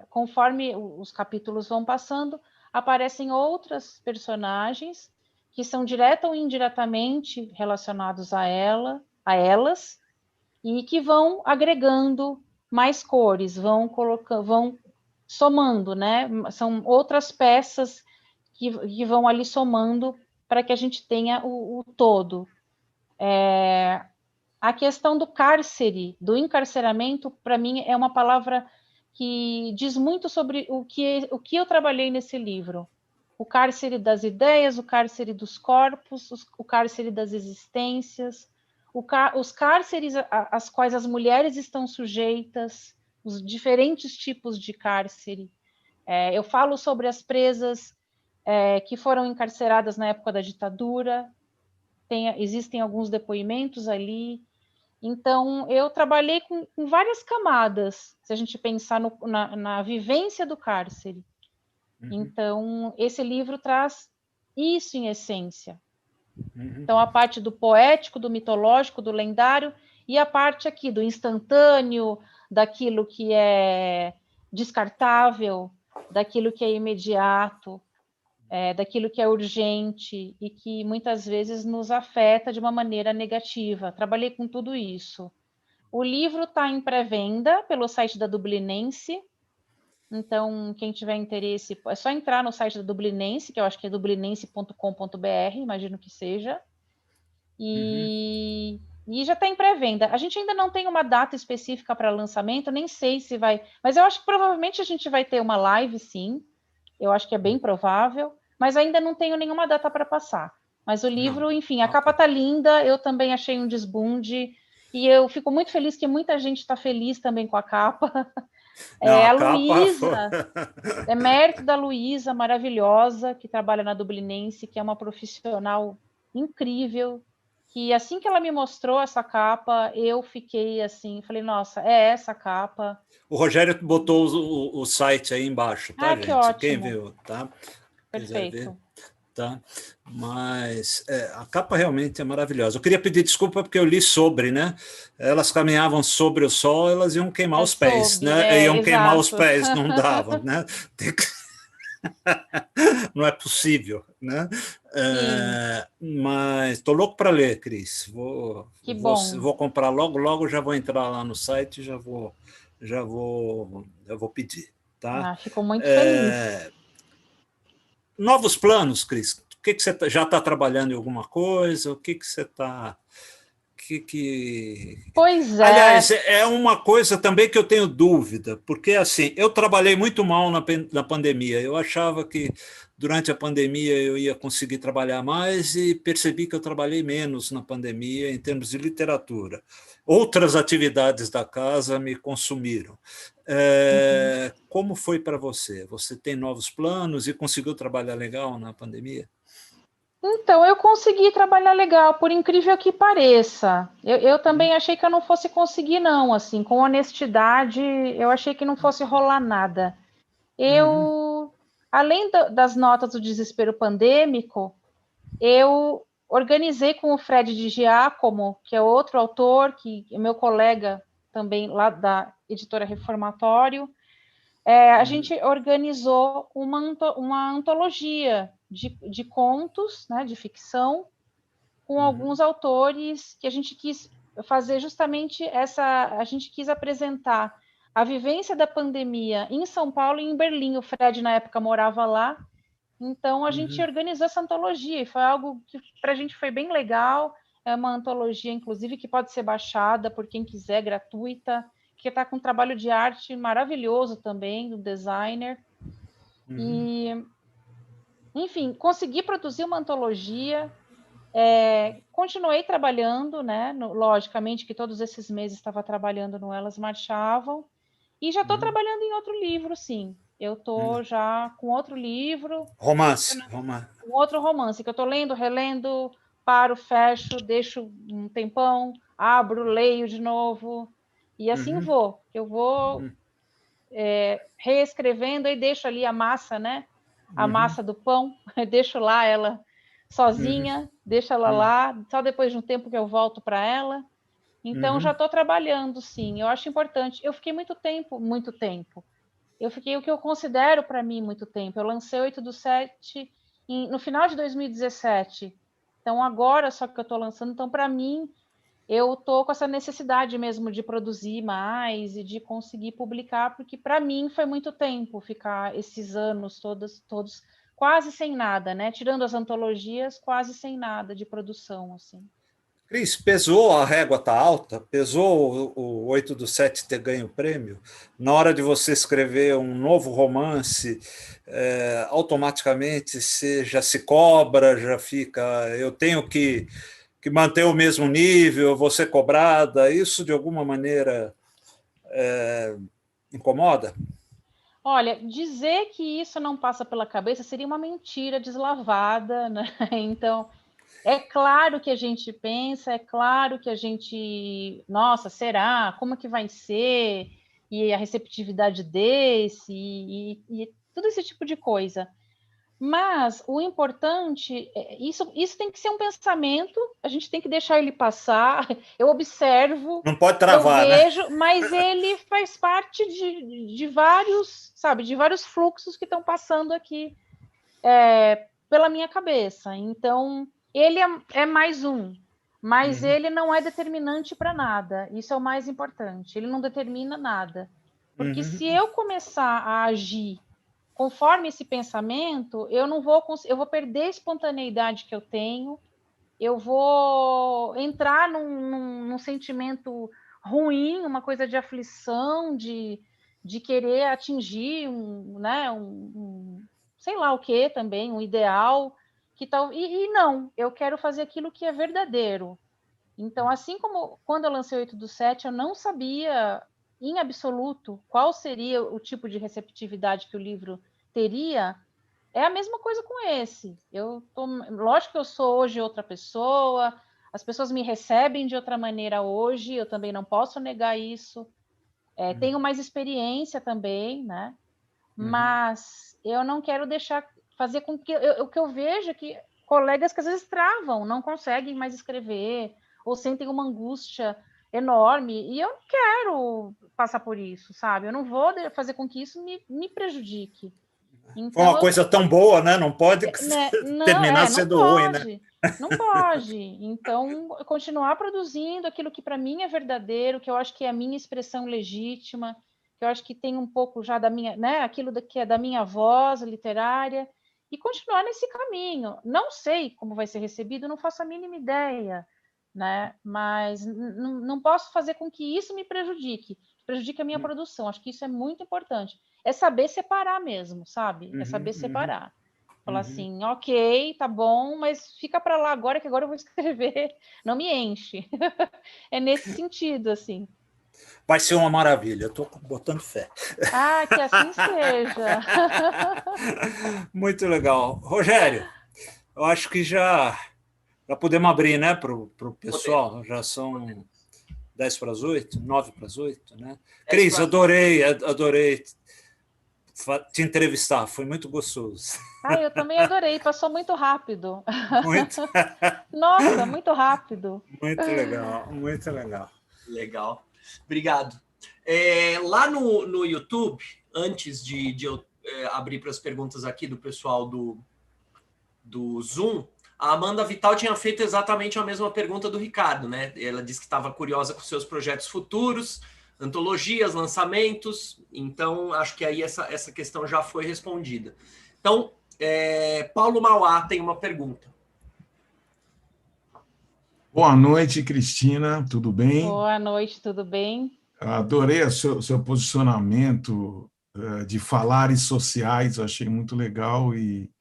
Conforme os capítulos vão passando, aparecem outras personagens que são direta ou indiretamente relacionados a elas, e que vão agregando mais cores, vão somando, né? São outras peças que vão ali somando para que a gente tenha o todo. A questão do cárcere, do encarceramento, para mim é uma palavra que diz muito sobre o que eu trabalhei nesse livro. O cárcere das ideias, o cárcere dos corpos, o cárcere das existências, os cárceres às quais as mulheres estão sujeitas, os diferentes tipos de cárcere. Eu falo sobre as presas que foram encarceradas na época da ditadura, existem alguns depoimentos ali. Então, eu trabalhei com várias camadas, se a gente pensar na vivência do cárcere. Então, esse livro traz isso em essência. Então, a parte do poético, do mitológico, do lendário, e a parte aqui do instantâneo, daquilo que é descartável, daquilo que é imediato, daquilo que é urgente e que muitas vezes nos afeta de uma maneira negativa. Trabalhei com tudo isso. O livro está em pré-venda pelo site da Dublinense. Então, quem tiver interesse, é só entrar no site da Dublinense, que eu acho que é dublinense.com.br, imagino que seja. E já está em pré-venda. A gente ainda não tem uma data específica para lançamento, nem sei se vai... Mas eu acho que provavelmente a gente vai ter uma live, sim. Eu acho que é bem provável. mas ainda não tenho nenhuma data para passar. Mas o livro, Não. enfim, a capa tá linda, eu também achei um desbunde, e eu fico muito feliz que muita gente está feliz também com a capa. Não, a A capa foi... Luísa, é mérito da Luísa, maravilhosa, que trabalha na Dublinense, que é uma profissional incrível, que assim que ela me mostrou essa capa, eu fiquei assim, falei, nossa, é essa capa. O Rogério botou o site aí embaixo, tá, Ah, que gente? Quem ótimo, viu, tá? Quiser ver, perfeito. tá? Mas a capa realmente é maravilhosa. Eu queria pedir desculpa porque eu li sobre, né? Elas caminhavam sobre o sol, elas iam queimar os pés, né? Iam queimar os Exato. pés, não davam, né? Não é possível, né? Sim, Mas estou louco para ler, Cris. que bom. Vou comprar logo, logo já vou entrar lá no site, eu vou pedir, tá? Ah, fico muito feliz. É, novos planos, Cris. O que você já está trabalhando em alguma coisa? O que você está que... Pois é, Aliás, é uma coisa também que eu tenho dúvida, porque assim, eu trabalhei muito mal na pandemia. Eu achava que durante a pandemia eu ia conseguir trabalhar mais e percebi que eu trabalhei menos na pandemia em termos de literatura. Outras atividades da casa me consumiram. uhum. Como foi para você? Você tem novos planos e conseguiu trabalhar legal na pandemia? Então, eu consegui trabalhar legal, por incrível que pareça. Eu Uhum, também achei que eu não fosse conseguir, não, assim, com honestidade, eu achei que não fosse rolar nada. uhum, Eu, além das notas do desespero pandêmico, eu organizei com o Fred de Giacomo, que é outro autor, que é meu colega também lá da editora Reformatório, a uhum, gente organizou uma antologia de contos, né, de ficção, com uhum, alguns autores que a gente quis fazer justamente a gente quis apresentar a vivência da pandemia em São Paulo e em Berlim. O Fred, na época, morava lá, então a gente uhum. organizou essa antologia e foi algo que para a gente foi bem legal. É uma antologia, inclusive, que pode ser baixada por quem quiser, gratuita, que está com um trabalho de arte maravilhoso também, do designer. Uhum. E, enfim, consegui produzir uma antologia. Continuei trabalhando, né? Logicamente que todos esses meses estava trabalhando no Elas Marchavam, e já estou Uhum. trabalhando em outro livro, sim. Eu estou já com outro livro, Romance, romance. um outro romance, que eu estou lendo, relendo, paro, fecho, deixo um tempão, abro, leio de novo, e assim Uhum. vou. Eu vou Uhum. reescrevendo e deixo ali a massa, né? A Uhum. massa do pão, deixo lá ela Uhum. sozinha, deixo ela lá, só depois de um tempo que eu volto para ela. Então já Uhum. estou trabalhando, sim. Eu acho importante. Eu fiquei muito tempo. Eu fiquei o que eu considero para mim muito tempo. Eu lancei 8/7 no final de 2017. Então agora só que eu estou lançando. Então para mim eu estou com essa necessidade mesmo de produzir mais e de conseguir publicar, porque para mim foi muito tempo ficar esses anos todos quase sem nada, né? Tirando as antologias, quase sem nada de produção, assim. Cris, pesou a régua tá alta? Pesou o 8/7 ter ganho o prêmio? Na hora de você escrever um novo romance, automaticamente você já se cobra, já fica. Eu tenho que manter o mesmo nível, eu vou ser cobrada. Isso de alguma maneira incomoda? Olha, dizer que isso não passa pela cabeça seria uma mentira deslavada, né? Então, é claro que a gente pensa, é claro que a gente, nossa, será? Como é que vai ser? E a receptividade desse, e tudo esse tipo de coisa. Mas o importante, isso tem que ser um pensamento, a gente tem que deixar ele passar. Eu observo, Não pode eu travar, né? vejo, mas ele faz parte de vários, sabe, de vários fluxos que estão passando aqui pela minha cabeça. Então, ele é mais um, mas Uhum, ele não é determinante para nada. Isso é o mais importante. Ele não determina nada. Porque se uhum, eu começar a agir conforme esse pensamento, eu vou perder a espontaneidade que eu tenho, eu vou entrar num sentimento ruim, uma coisa de aflição, de querer atingir sei lá o que também, um ideal, que tal, e não, eu quero fazer aquilo que é verdadeiro. Então, assim como quando eu lancei o 8/7, eu não sabia em absoluto qual seria o tipo de receptividade que o livro teria, é a mesma coisa com esse. Lógico que eu sou hoje outra pessoa, as pessoas me recebem de outra maneira hoje, eu também não posso negar isso. Tenho mais experiência também, né? Mas eu não quero fazer com que o que eu vejo é que colegas que às vezes travam, não conseguem mais escrever, ou sentem uma angústia enorme, e eu não quero passar por isso, sabe? Eu não vou fazer com que isso me prejudique. Foi uma Então, coisa tão boa, né? Não pode né, terminar não sendo ruim, né? pode, não pode. Então, continuar produzindo aquilo que para mim é verdadeiro, que eu acho que é a minha expressão legítima, que eu acho que tem um pouco já da minha, né, aquilo que é da minha voz literária, e continuar nesse caminho. Não sei como vai ser recebido, não faço a mínima ideia, né? Mas não posso fazer com que isso me prejudique a minha produção. Acho que isso é muito importante. É saber separar mesmo, sabe? É saber separar. Falar assim, ok, tá bom, mas fica para lá agora, que agora eu vou escrever. Não me enche. É nesse sentido, assim. Vai ser uma maravilha, eu estou botando fé. Ah, que assim seja. Muito legal. Rogério, eu acho que já podemos abrir, né, para o pessoal. Já são 7:50, 7:50, né? Cris, adorei te entrevistar, foi muito gostoso. Ah, eu também adorei, passou muito rápido. Muito, Nossa, muito rápido. muito legal, muito legal. Legal. Obrigado. Lá no YouTube, antes de eu abrir para as perguntas aqui do pessoal do Zoom, a Amanda Vital tinha feito exatamente a mesma pergunta do Ricardo, né? Ela disse que estava curiosa com seus projetos futuros, antologias, lançamentos. Então, acho que aí essa questão já foi respondida. Então, Paulo Mauá tem uma pergunta. Boa noite, Cristina, tudo bem? Boa noite, tudo bem? Adorei o seu posicionamento de falares sociais, achei muito legal e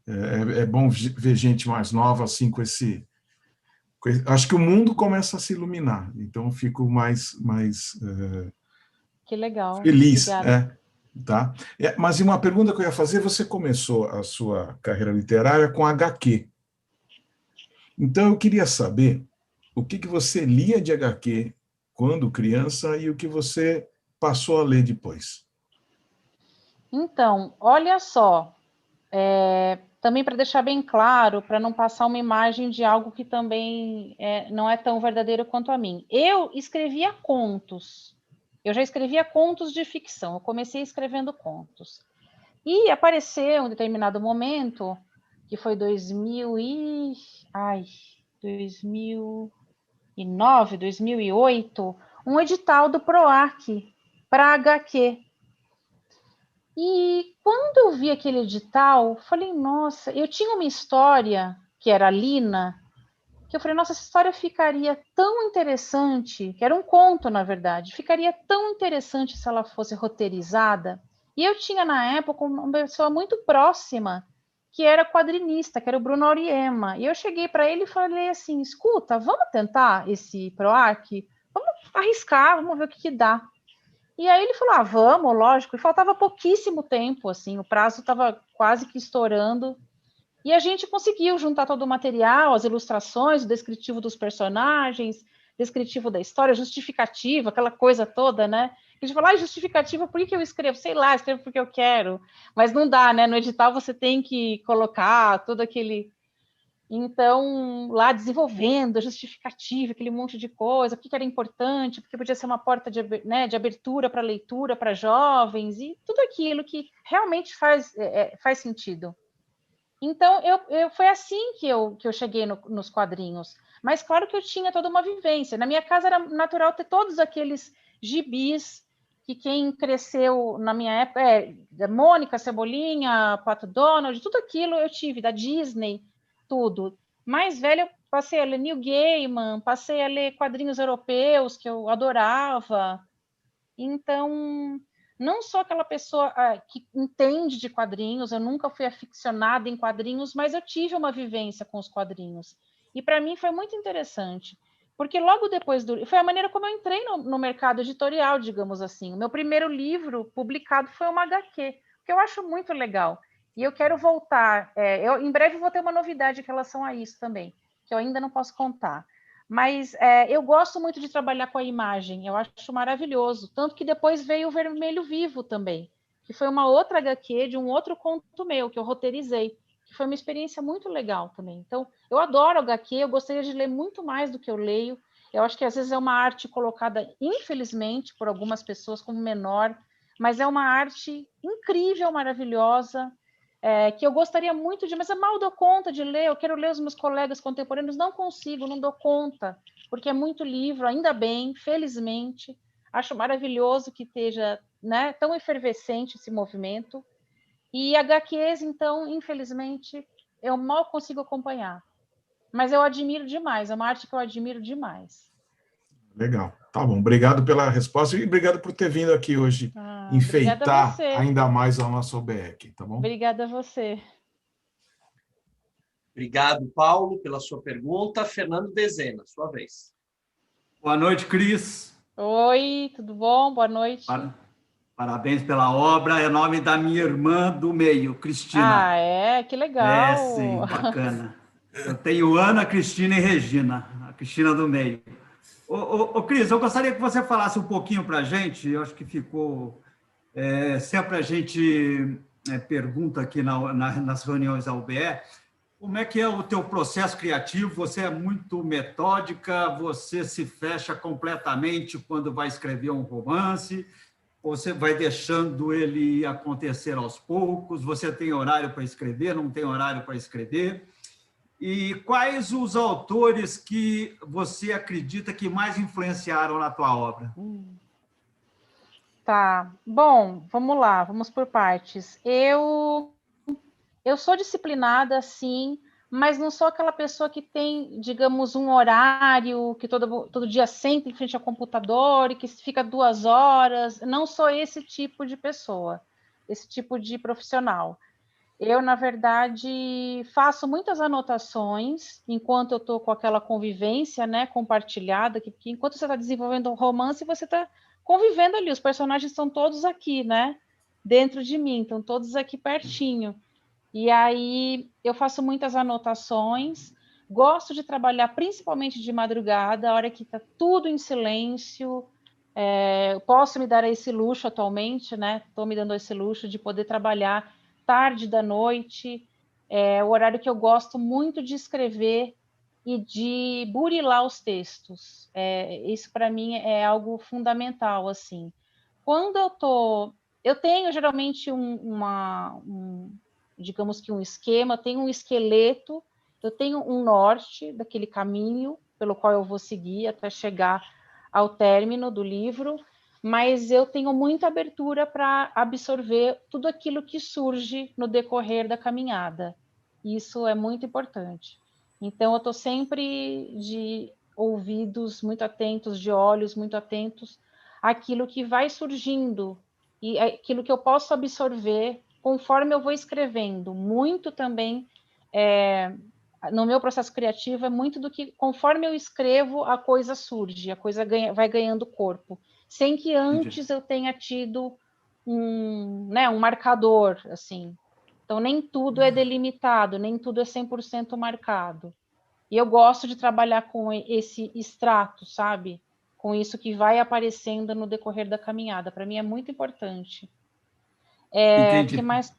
é bom ver gente mais nova assim com esse. Acho que o mundo começa a se iluminar, então fico mais Que legal, feliz, obrigada. tá? Mas uma pergunta que eu ia fazer, você começou a sua carreira literária com HQ. Então eu queria saber o que você lia de HQ quando criança e o que você passou a ler depois. Então, olha só, também para deixar bem claro, para não passar uma imagem de algo que também não é tão verdadeiro quanto a mim. Eu escrevia contos. Eu já escrevia contos de ficção. Eu comecei escrevendo contos. E apareceu um determinado momento, que foi 2009, 2008, um edital do PROAC para HQ. E quando eu vi aquele edital, falei, nossa, eu tinha uma história, que era a Lina, que eu falei, nossa, essa história ficaria tão interessante, que era um conto, na verdade, ficaria tão interessante se ela fosse roteirizada. E eu tinha, na época, uma pessoa muito próxima, que era quadrinista, que era o Bruno Auriema. E eu cheguei para ele e falei assim, escuta, vamos tentar esse PROAC? Vamos arriscar, vamos ver o que dá. E aí ele falou, vamos, lógico. E faltava pouquíssimo tempo, assim, o prazo estava quase que estourando. E a gente conseguiu juntar todo o material, as ilustrações, o descritivo dos personagens, descritivo da história, justificativa, aquela coisa toda, né? A gente fala, justificativa, por que eu escrevo? Sei lá, escrevo porque eu quero. Mas não dá, né? No edital você tem que colocar todo aquele... Então, lá desenvolvendo a justificativa, aquele monte de coisa, o que era importante, porque podia ser uma porta de abertura para leitura para jovens, e tudo aquilo que realmente faz sentido. Então, foi assim que eu cheguei nos quadrinhos. Mas claro que eu tinha toda uma vivência. Na minha casa era natural ter todos aqueles gibis que quem cresceu na minha época, da Mônica, Cebolinha, Pato Donald, tudo aquilo eu tive, da Disney, tudo. Mais velha, eu passei a ler Neil Gaiman, passei a ler quadrinhos europeus, que eu adorava. Então, não sou aquela pessoa que entende de quadrinhos, eu nunca fui aficionada em quadrinhos, mas eu tive uma vivência com os quadrinhos. E para mim foi muito interessante, porque logo depois foi a maneira como eu entrei no mercado editorial, digamos assim. O meu primeiro livro publicado foi uma HQ, que eu acho muito legal. E eu quero voltar. Em breve vou ter uma novidade em relação a isso também, que eu ainda não posso contar. Mas eu gosto muito de trabalhar com a imagem, eu acho maravilhoso. Tanto que depois veio o Vermelho Vivo também, que foi uma outra HQ de um outro conto meu, que eu roteirizei, que foi uma experiência muito legal também. Então, eu adoro HQ, eu gostaria de ler muito mais do que eu leio. Eu acho que às vezes é uma arte colocada, infelizmente, por algumas pessoas como menor, mas é uma arte incrível, maravilhosa, que eu gostaria muito de, mas eu mal dou conta de ler, eu quero ler os meus colegas contemporâneos, não consigo, não dou conta, porque é muito livro, ainda bem, felizmente, acho maravilhoso que esteja, né, tão efervescente esse movimento, e HQs, então, infelizmente, eu mal consigo acompanhar, mas eu admiro demais, é uma arte que eu admiro demais. Legal. Tá bom. Obrigado pela resposta e obrigado por ter vindo aqui hoje Obrigada a enfeitar você. ainda mais o nosso OBEC, tá bom? Obrigada a você. Obrigado, Paulo, pela sua pergunta. Fernando Dezena, sua vez. Boa noite, Cris. Oi, tudo bom? Boa noite. Parabéns pela obra. É o nome da minha irmã do meio, Cristina. Que legal. Sim, bacana. Eu tenho Ana, Cristina e Regina, a Cristina do meio. Ô, Cris, eu gostaria que você falasse um pouquinho para a gente, eu acho que ficou... sempre a gente pergunta aqui nas reuniões da UBE, como é que é o teu processo criativo? Você é muito metódica, você se fecha completamente quando vai escrever um romance, você vai deixando ele acontecer aos poucos, você tem horário para escrever, não tem horário para escrever? E quais os autores que você acredita que mais influenciaram na tua obra? Tá, bom, vamos lá, vamos por partes. Eu sou disciplinada, sim, mas não sou aquela pessoa que tem, digamos, um horário, que todo dia senta em frente ao computador e que fica 2 horas. Não sou esse tipo de pessoa, esse tipo de profissional. Eu, na verdade, faço muitas anotações enquanto eu estou com aquela convivência, né, compartilhada, que enquanto você está desenvolvendo um romance, você está convivendo ali, os personagens estão todos aqui, né, dentro de mim, estão todos aqui pertinho. E aí eu faço muitas anotações, gosto de trabalhar principalmente de madrugada, a hora que está tudo em silêncio. Eu posso me dar esse luxo atualmente, né? Estou me dando esse luxo de poder trabalhar tarde da noite, o horário que eu gosto muito de escrever e de burilar os textos. Isso para mim é algo fundamental, assim. Quando eu tenho geralmente digamos que um esquema, tenho um esqueleto, eu tenho um norte daquele caminho pelo qual eu vou seguir até chegar ao término do livro, mas eu tenho muita abertura para absorver tudo aquilo que surge no decorrer da caminhada. Isso é muito importante. Então, eu estou sempre de ouvidos muito atentos, de olhos muito atentos àquilo que vai surgindo e aquilo que eu posso absorver conforme eu vou escrevendo. Muito também, no meu processo criativo, é muito do que, conforme eu escrevo, a coisa surge, a coisa vai ganhando corpo, sem que antes eu tenha tido um marcador, assim. Então, nem tudo é delimitado, nem tudo é 100% marcado. E eu gosto de trabalhar com esse extrato, sabe? Com isso que vai aparecendo no decorrer da caminhada. Para mim é muito importante. Entendi. Que mais?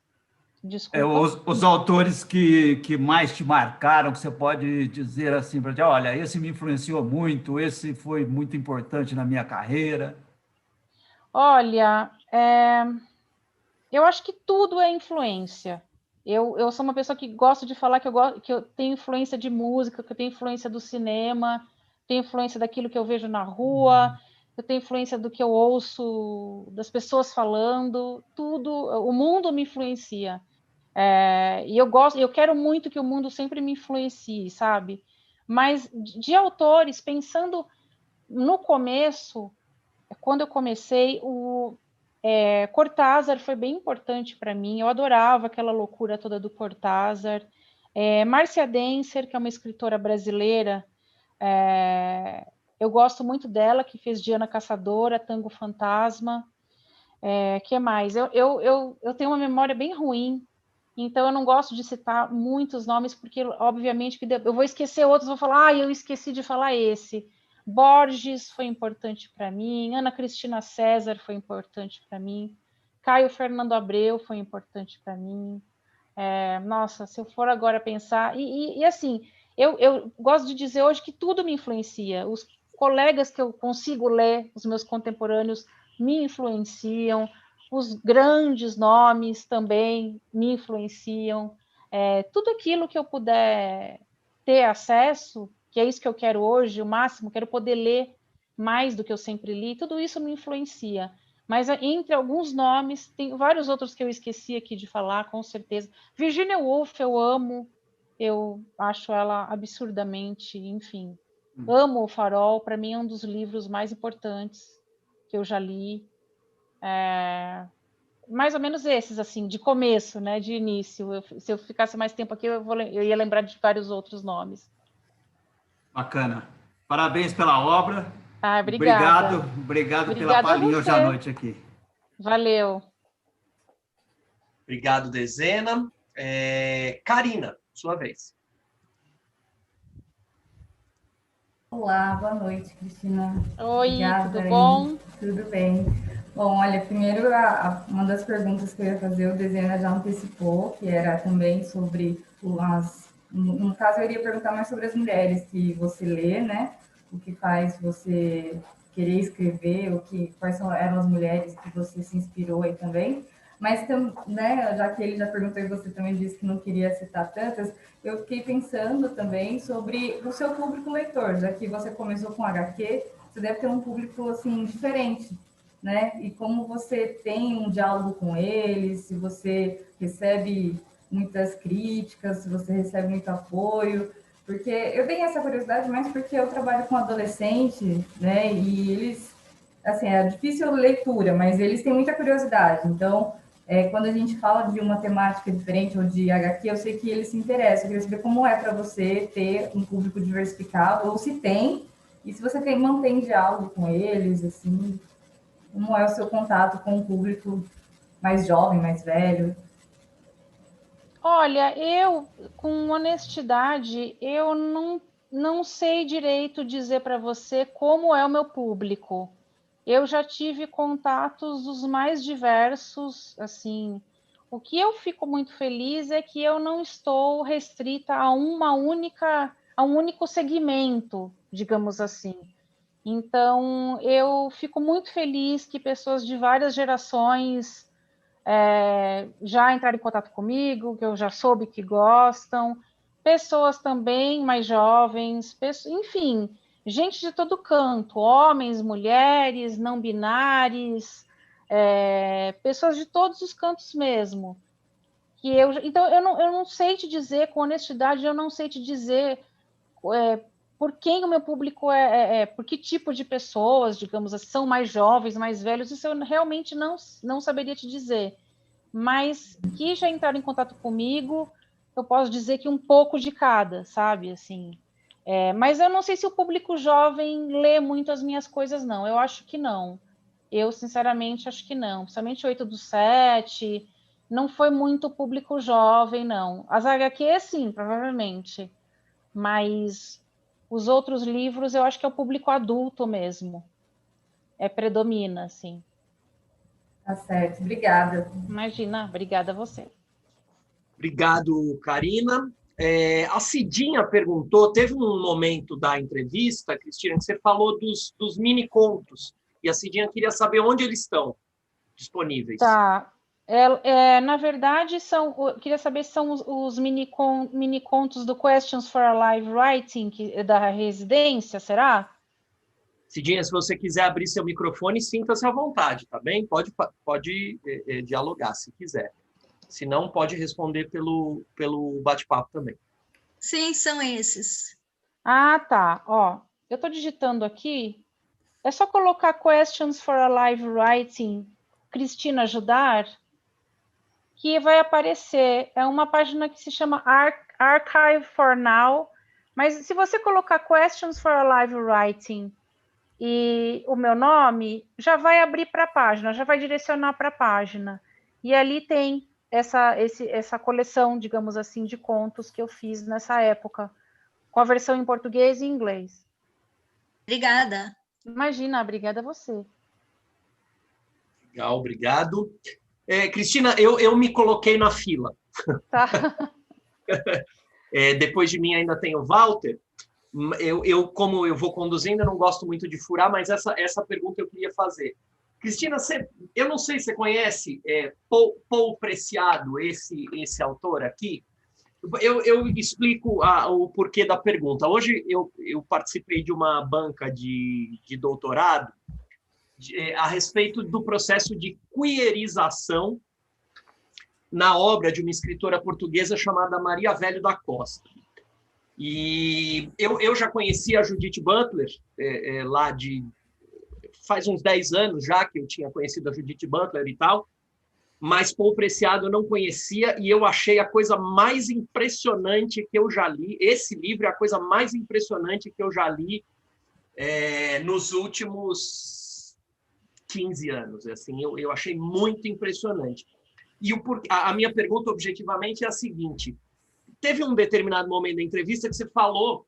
Desculpa. Os autores que mais te marcaram, que você pode dizer assim, para ti, olha, esse me influenciou muito, esse foi muito importante na minha carreira. Olha, eu acho que tudo é influência. Eu sou uma pessoa que gosta de falar que eu tenho influência de música, que eu tenho influência do cinema, tenho influência daquilo que eu vejo na rua, eu tenho influência do que eu ouço, das pessoas falando, tudo, o mundo me influencia. E eu quero muito que o mundo sempre me influencie, sabe? Mas de autores, pensando no começo, quando eu comecei, Cortázar foi bem importante para mim, eu adorava aquela loucura toda do Cortázar. Márcia Dencer, que é uma escritora brasileira, eu gosto muito dela, que fez Diana Caçadora, Tango Fantasma. Que mais? Eu tenho uma memória bem ruim, então eu não gosto de citar muitos nomes, porque obviamente que eu vou esquecer outros, vou falar, eu esqueci de falar esse. Borges foi importante para mim, Ana Cristina César foi importante para mim, Caio Fernando Abreu foi importante para mim. Nossa, se eu for agora pensar... E assim, eu gosto de dizer hoje que tudo me influencia. Os colegas que eu consigo ler, os meus contemporâneos, me influenciam. Os grandes nomes também me influenciam. Tudo aquilo que eu puder ter acesso, que é isso que eu quero hoje, o máximo, quero poder ler mais do que eu sempre li, tudo isso me influencia. Mas entre alguns nomes, tem vários outros que eu esqueci aqui de falar, com certeza. Virginia Woolf eu amo, eu acho ela absurdamente, enfim. Amo O Farol, para mim é um dos livros mais importantes que eu já li. Mais ou menos esses, assim, de começo, né, de início. Se eu ficasse mais tempo aqui, eu ia lembrar de vários outros nomes. Bacana. Parabéns pela obra. Obrigada. Obrigado pela palhinha hoje à noite aqui. Valeu. Obrigado, Dezena. Karina, sua vez. Olá, boa noite, Cristina. Oi, obrigada, tudo bom? Tudo bem. Bom, olha, primeiro, uma das perguntas que eu ia fazer, o Dezena já antecipou, que era também sobre no caso, eu iria perguntar mais sobre as mulheres que você lê, né? O que faz você querer escrever, quais eram as mulheres que você se inspirou aí também. Mas, né, já que ele já perguntou e você também disse que não queria citar tantas, eu fiquei pensando também sobre o seu público leitor, já que você começou com HQ, você deve ter um público, assim, diferente, né? E como você tem um diálogo com eles, se você recebe muitas críticas, se você recebe muito apoio, porque eu tenho essa curiosidade mais porque eu trabalho com adolescente, né? E eles, assim, é difícil leitura, mas eles têm muita curiosidade, então... quando a gente fala de uma temática diferente ou de HQ, eu sei que eles se interessam. Eu queria saber como é para você ter um público diversificado, ou se tem, e se você mantém diálogo com eles, assim, como é o seu contato com o público mais jovem, mais velho? Olha, com honestidade, eu não sei direito dizer para você como é o meu público. Eu já tive contatos dos mais diversos, assim. O que eu fico muito feliz é que eu não estou restrita a a um único segmento, digamos assim. Então, eu fico muito feliz que pessoas de várias gerações já entraram em contato comigo, que eu já soube que gostam, pessoas também mais jovens, enfim, gente de todo canto, homens, mulheres, não binários, pessoas de todos os cantos mesmo. Então, eu não sei te dizer, com honestidade, eu não sei te dizer por quem o meu público por que tipo de pessoas, digamos assim, são mais jovens, mais velhos, isso eu realmente não saberia te dizer. Mas que já entraram em contato comigo, eu posso dizer que um pouco de cada, sabe, assim. Mas eu não sei se o público jovem lê muito as minhas coisas, não. Eu acho que não. Eu, sinceramente, acho que não. Principalmente 8 do 7, não foi muito público jovem, não. As HQ, sim, provavelmente. Mas os outros livros, eu acho que é o público adulto mesmo. Predomina, assim. Tá certo, obrigada. Imagina, obrigada a você. Obrigado, Karina. A Cidinha perguntou, teve um momento da entrevista, Cristina, que você falou dos mini-contos, e a Cidinha queria saber onde eles estão disponíveis. Tá. Na verdade, queria saber se são os mini-contos do Questions for a Live Writing da Residência, será? Cidinha, se você quiser abrir seu microfone, sinta-se à vontade, tá bem? Pode dialogar, se quiser. Se não, pode responder pelo bate-papo também. Sim, são esses. Ah, tá. Ó, eu estou digitando aqui. É só colocar Questions for a Live Writing Cristina Ajudar, que vai aparecer. É uma página que se chama Archive for Now, mas se você colocar Questions for Alive Writing e o meu nome, já vai abrir para a página, já vai direcionar para a página. E ali tem essa coleção, digamos assim, de contos que eu fiz nessa época, com a versão em português e inglês. Obrigada. Imagina, obrigada a você. Legal, obrigado. Cristina, eu me coloquei na fila. Tá. Depois de mim ainda tem o Walter. Como eu vou conduzindo, eu não gosto muito de furar, mas essa pergunta eu queria fazer. Cristina, eu não sei se você conhece Paul Preciado, esse autor aqui. Eu explico o porquê da pergunta. Hoje eu participei de uma banca de doutorado a respeito do processo de queerização na obra de uma escritora portuguesa chamada Maria Velho da Costa. E eu já conhecia a Judith Butler, faz uns 10 anos já que eu tinha conhecido a Judith Butler e tal, mas Paul Preciado eu não conhecia e eu achei a coisa mais impressionante que eu já li. Esse livro é a coisa mais impressionante que eu já li nos últimos 15 anos. Assim, eu achei muito impressionante. E a minha pergunta, objetivamente, é a seguinte. Teve um determinado momento da entrevista que você falou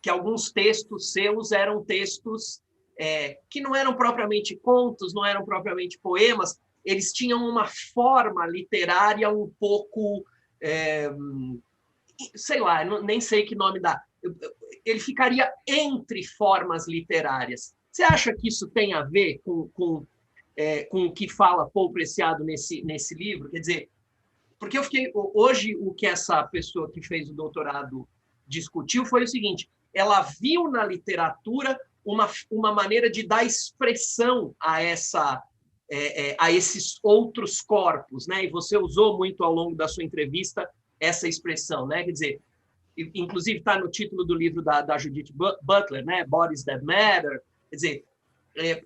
que alguns textos seus eram textos que não eram propriamente contos, não eram propriamente poemas, eles tinham uma forma literária um pouco, sei lá, nem sei que nome dá. Ele ficaria entre formas literárias. Você acha que isso tem a ver com o que fala Paul Preciado nesse livro? Quer dizer, porque hoje o que essa pessoa que fez o doutorado discutiu foi o seguinte: ela viu na literatura uma maneira de dar expressão a esses outros corpos, né? E você usou muito ao longo da sua entrevista essa expressão, né? Quer dizer, inclusive está no título do livro da Judith Butler, né? Bodies That Matter. Quer dizer,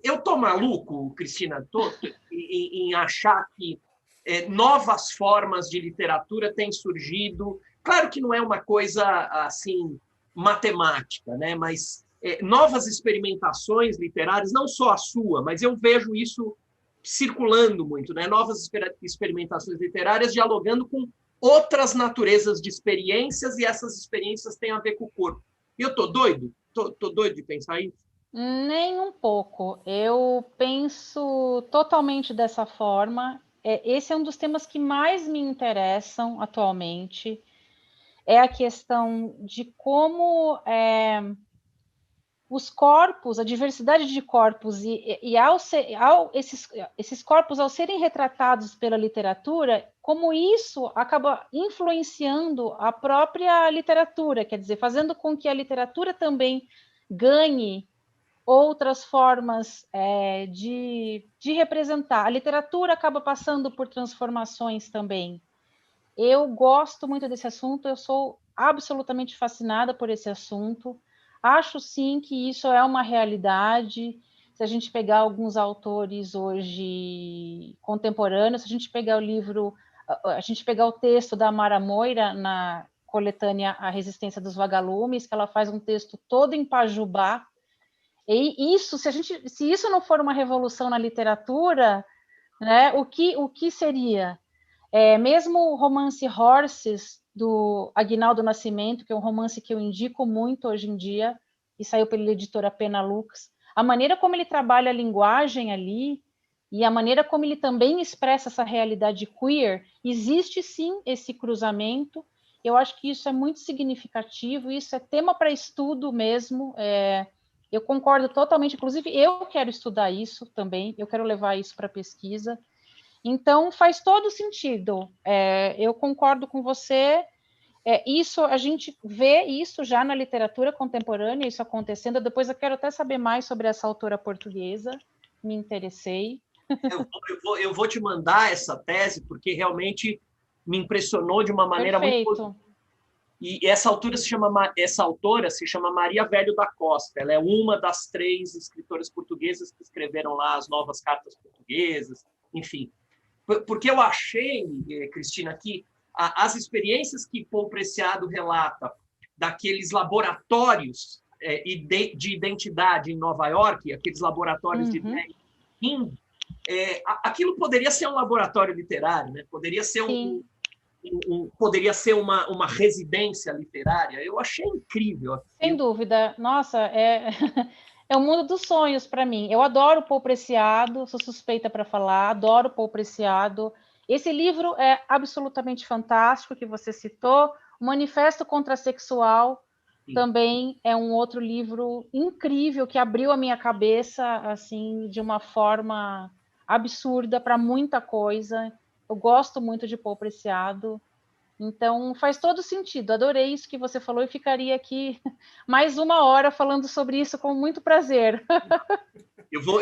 eu tô maluco, Cristina, em achar que novas formas de literatura têm surgido. Claro que não é uma coisa assim matemática, né? Mas novas experimentações literárias, não só a sua, mas eu vejo isso circulando muito, né? Novas experimentações literárias dialogando com outras naturezas de experiências, e essas experiências têm a ver com o corpo. E eu tô doido? Tô doido de pensar isso? Nem um pouco. Eu penso totalmente dessa forma. Esse é um dos temas que mais me interessam atualmente. É a questão de como os corpos, a diversidade de corpos, esses corpos, ao serem retratados pela literatura, como isso acaba influenciando a própria literatura, quer dizer, fazendo com que a literatura também ganhe outras formas de representar. A literatura acaba passando por transformações também. Eu gosto muito desse assunto, eu sou absolutamente fascinada por esse assunto. Acho, sim, que isso é uma realidade. Se a gente pegar alguns autores hoje contemporâneos, se a gente pegar o texto da Mara Moira na coletânea A Resistência dos Vagalumes, que ela faz um texto todo em pajubá. E isso, se isso não for uma revolução na literatura, né, o que seria? Mesmo o romance Horses, do Aguinaldo Nascimento, que é um romance que eu indico muito hoje em dia, e saiu pela editora Penalux, a maneira como ele trabalha a linguagem ali, e a maneira como ele também expressa essa realidade queer, existe sim esse cruzamento. Eu acho que isso é muito significativo, isso é tema para estudo mesmo. Eu concordo totalmente, inclusive eu quero estudar isso também, eu quero levar isso para pesquisa. Então, faz todo sentido. Eu concordo com você. Isso, a gente vê isso já na literatura contemporânea, isso acontecendo. Depois eu quero até saber mais sobre essa autora portuguesa. Me interessei. Eu vou te mandar essa tese, porque realmente me impressionou de uma maneira muito... E essa autora se chama Maria Velho da Costa. Ela é uma das 3 escritoras portuguesas que escreveram lá as novas cartas portuguesas. enfim. Porque eu achei, Cristina, que as experiências que Paul Preciado relata daqueles laboratórios de identidade em Nova York, aqueles laboratórios de ideia, aquilo poderia ser um laboratório literário, né? Poderia ser poderia ser uma residência literária. Eu achei incrível. Sem dúvida. Nossa, é o mundo dos sonhos para mim. Eu adoro Paul Preciado, sou suspeita para falar, adoro Paul Preciado. Esse livro é absolutamente fantástico, que você citou. O Manifesto Contrasexual também é um outro livro incrível, que abriu a minha cabeça assim de uma forma absurda para muita coisa. Eu gosto muito de Paul Preciado. Então, faz todo sentido. Adorei isso que você falou e ficaria aqui mais 1 hora falando sobre isso com muito prazer.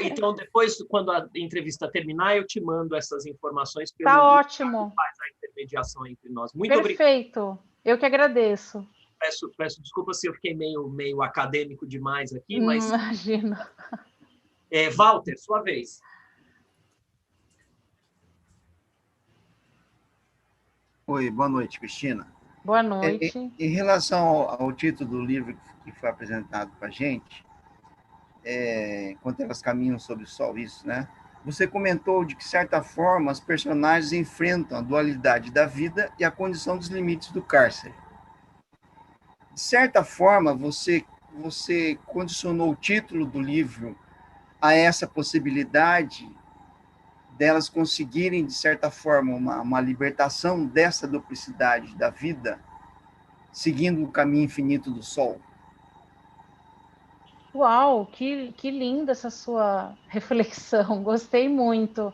Então, depois, quando a entrevista terminar, eu te mando essas informações. Tá ótimo. Faz a intermediação entre nós. Muito Perfeito. Obrigado. Eu que agradeço. Peço desculpa se eu fiquei meio acadêmico demais aqui, mas... Imagina. Walter, sua vez. Oi, boa noite, Cristina. Boa noite. Em relação ao título do livro que foi apresentado para a gente, Enquanto Elas Caminham Sob o Sol, isso, né? Você comentou de que, de certa forma, os personagens enfrentam a dualidade da vida e a condição dos limites do cárcere. De certa forma, você condicionou o título do livro a essa possibilidade delas conseguirem, de certa forma, uma libertação dessa duplicidade da vida, seguindo o caminho infinito do sol. Uau, que linda essa sua reflexão, gostei muito.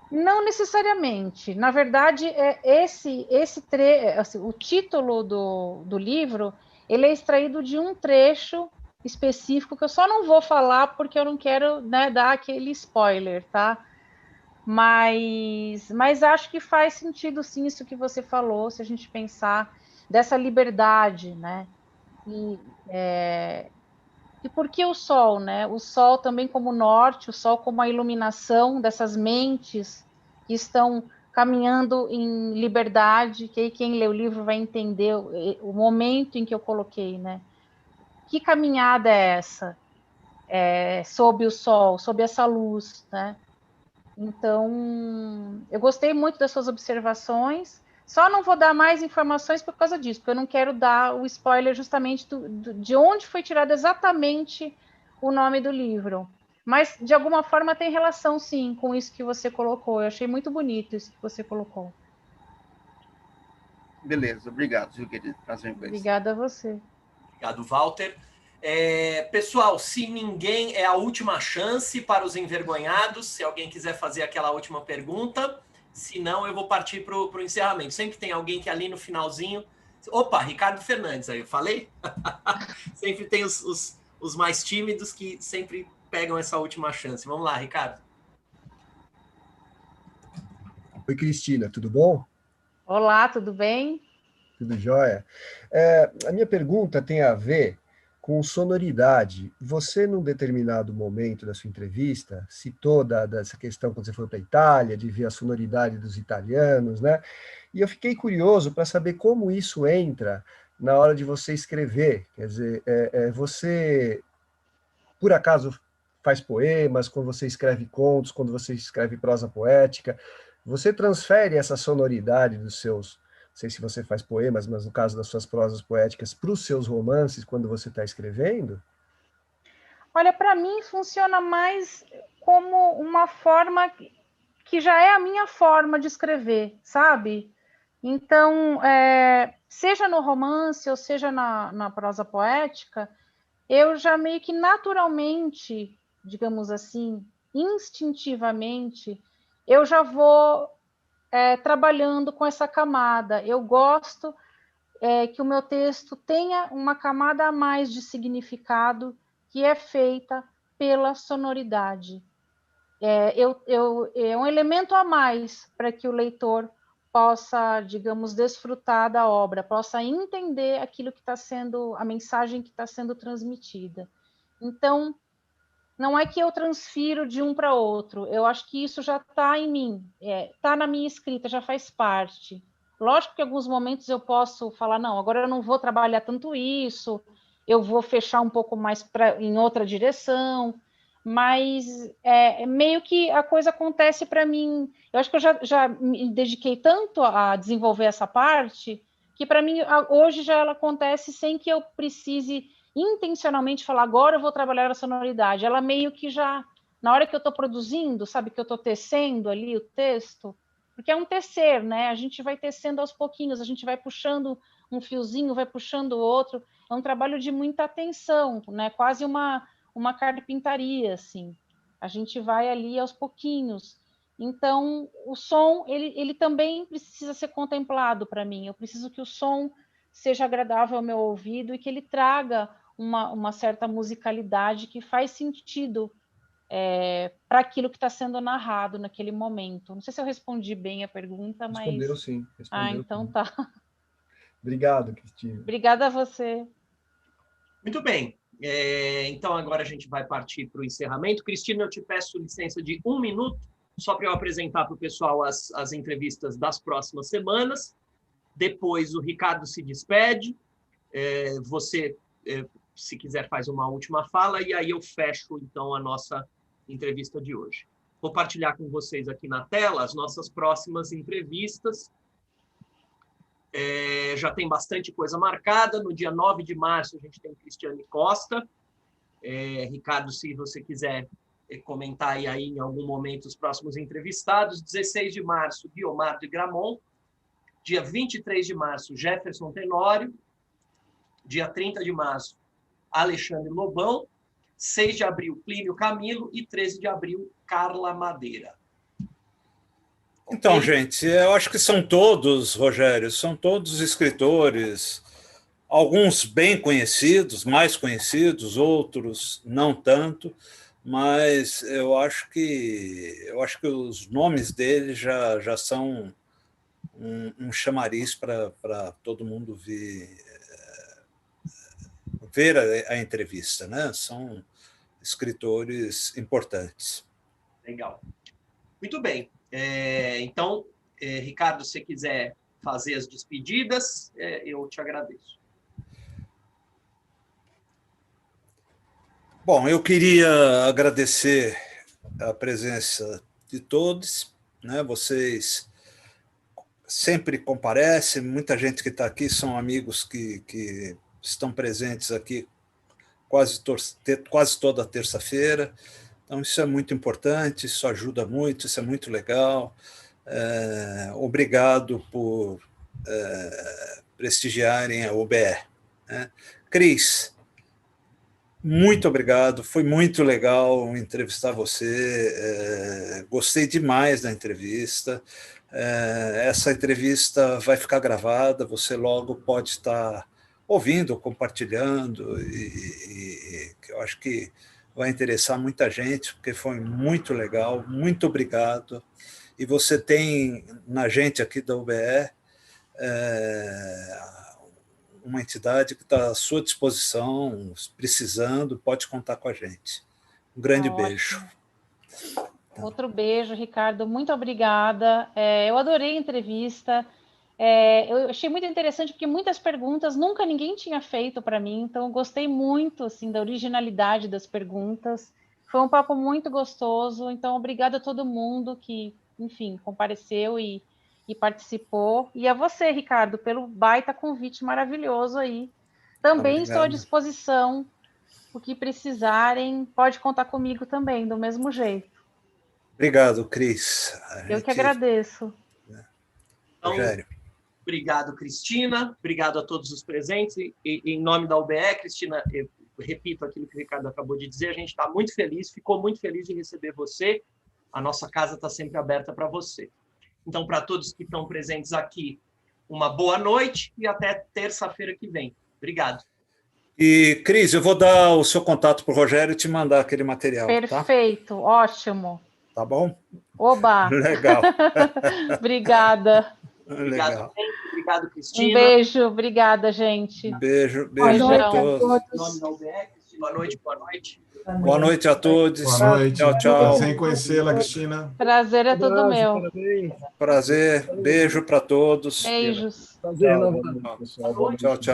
Não necessariamente. Na verdade, assim, o título do livro, ele é extraído de um trecho específico que eu só não vou falar porque eu não quero, né, dar aquele spoiler, tá? Mas acho que faz sentido, sim, isso que você falou, se a gente pensar dessa liberdade, né? E por que o sol, né? O sol também como norte, o sol como a iluminação dessas mentes que estão caminhando em liberdade, que aí quem lê o livro vai entender o momento em que eu coloquei, né? Que caminhada é essa? Sob o sol, sob essa luz, né? Então, eu gostei muito das suas observações, só não vou dar mais informações por causa disso, porque eu não quero dar o spoiler justamente de onde foi tirado exatamente o nome do livro. Mas, de alguma forma, tem relação, sim, com isso que você colocou. Eu achei muito bonito isso que você colocou. Beleza, obrigado, viu, querido? Obrigada a você. Obrigado, Walter. Pessoal, se ninguém... É a última chance para os envergonhados, se alguém quiser fazer aquela última pergunta. Se não, eu vou partir para o encerramento. Sempre tem alguém que ali no finalzinho... Opa, Ricardo Fernandes, aí eu falei? Sempre tem os mais tímidos que sempre pegam essa última chance. Vamos lá, Ricardo. Oi, Cristina, tudo bom? Olá, tudo bem? Tudo jóia. A minha pergunta tem a ver com sonoridade. Você, num determinado momento da sua entrevista, citou dessa questão quando você foi para a Itália, de ver a sonoridade dos italianos, né? E eu fiquei curioso para saber como isso entra na hora de você escrever. Quer dizer, você, por acaso, faz poemas, quando você escreve contos, quando você escreve prosa poética, você transfere essa sonoridade dos seus... Não sei se você faz poemas, mas no caso das suas prosas poéticas, para os seus romances, quando você está escrevendo? Olha, para mim funciona mais como uma forma que já é a minha forma de escrever, sabe? Então, seja no romance ou seja na prosa poética, eu já meio que naturalmente, digamos assim, instintivamente, eu já vou trabalhando com essa camada. Eu gosto que o meu texto tenha uma camada a mais de significado que é feita pela sonoridade. É um elemento a mais para que o leitor possa, digamos, desfrutar da obra, possa entender aquilo que está sendo, a mensagem que está sendo transmitida. Então, não é que eu transfiro de um para outro, eu acho que isso já está em mim, está na minha escrita, já faz parte. Lógico que em alguns momentos eu posso falar, não, agora eu não vou trabalhar tanto isso, eu vou fechar um pouco mais em outra direção, mas meio que a coisa acontece para mim. Eu acho que eu já me dediquei tanto a desenvolver essa parte, que para mim hoje já ela acontece sem que eu precise intencionalmente falar, agora eu vou trabalhar a sonoridade. Ela meio que já, na hora que eu estou produzindo, sabe, que eu estou tecendo ali o texto, porque é um tecer, né? A gente vai tecendo aos pouquinhos, a gente vai puxando um fiozinho, vai puxando o outro. É um trabalho de muita atenção, né? Quase uma carpintaria, assim. A gente vai ali aos pouquinhos. Então, o som, ele também precisa ser contemplado para mim. Eu preciso que o som seja agradável ao meu ouvido e que ele traga uma certa musicalidade que faz sentido para aquilo que está sendo narrado naquele momento. Não sei se eu respondi bem a pergunta, mas... Respondeu sim. Respondeu, então sim. tá. Obrigado, Cristina. Obrigada a você. Muito bem. Então, agora a gente vai partir para o encerramento. Cristina, eu te peço licença de 1 minuto, só para eu apresentar para o pessoal as entrevistas das próximas semanas. Depois, o Ricardo se despede. Você, se quiser, faz uma última fala, e aí eu fecho, então, a nossa entrevista de hoje. Vou partilhar com vocês aqui na tela as nossas próximas entrevistas. Já tem bastante coisa marcada. No dia 9 de março, a gente tem Cristiane Costa. Ricardo, se você quiser comentar aí em algum momento os próximos entrevistados. 16 de março, Guiomar de Gramont. Dia 23 de março, Jefferson Tenório. Dia 30 de março, Alexandre Lobão. 6 de abril, Plínio Camilo. E 13 de abril, Carla Madeira. Então, gente, eu acho que são todos, Rogério, são todos escritores, alguns bem conhecidos, mais conhecidos, outros não tanto, mas eu acho que os nomes deles já são um chamariz para todo mundo ver a entrevista, né? São escritores importantes. Legal. Muito bem. Então, Ricardo, se quiser fazer as despedidas, eu te agradeço. Bom, eu queria agradecer a presença de todos, né? Vocês sempre comparecem, muita gente que está aqui são amigos que estão presentes aqui quase toda terça-feira. Então, isso é muito importante, isso ajuda muito, isso é muito legal. Obrigado por prestigiarem a OBE. Né? Cris, muito obrigado, foi muito legal entrevistar você, gostei demais da entrevista. Essa entrevista vai ficar gravada, você logo pode estar ouvindo, compartilhando, e eu acho que vai interessar muita gente, porque foi muito legal, muito obrigado. E você tem, na gente aqui da UBE, uma entidade que está à sua disposição, precisando, pode contar com a gente. Um grande beijo. Outro beijo, Ricardo, muito obrigada. Eu adorei a entrevista. Eu achei muito interessante, porque muitas perguntas nunca ninguém tinha feito para mim, então eu gostei muito assim, da originalidade das perguntas. Foi um papo muito gostoso, então obrigada a todo mundo que, enfim, compareceu e participou. E a você, Ricardo, pelo baita convite maravilhoso aí. Também estou à disposição, o que precisarem, pode contar comigo também, do mesmo jeito. Obrigado, Cris. Eu que agradeço. Rogério. Obrigado, Cristina. Obrigado a todos os presentes. E em nome da UBE, Cristina, eu repito aquilo que o Ricardo acabou de dizer, a gente está muito feliz, ficou muito feliz de receber você. A nossa casa está sempre aberta para você. Então, para todos que estão presentes aqui, uma boa noite e até terça-feira que vem. Obrigado. E, Cris, eu vou dar o seu contato para o Rogério e te mandar aquele material. Perfeito, tá? Ótimo. Tá bom? Oba! Legal. Obrigada. Obrigado. Legal. Obrigado, Um Cristina. beijo, obrigada, gente. Beijo Boa a noite a todos. Em nome da UBE, Cristina, boa noite, boa noite. Boa noite a todos. Boa noite. Tchau, tchau. Prazer em conhecê-la, Cristina. Prazer é todo Abraço, meu. parabéns. Prazer. Beijo para todos. Beijos. Prazer Tchau. novamente, pessoal. Tchau, tchau.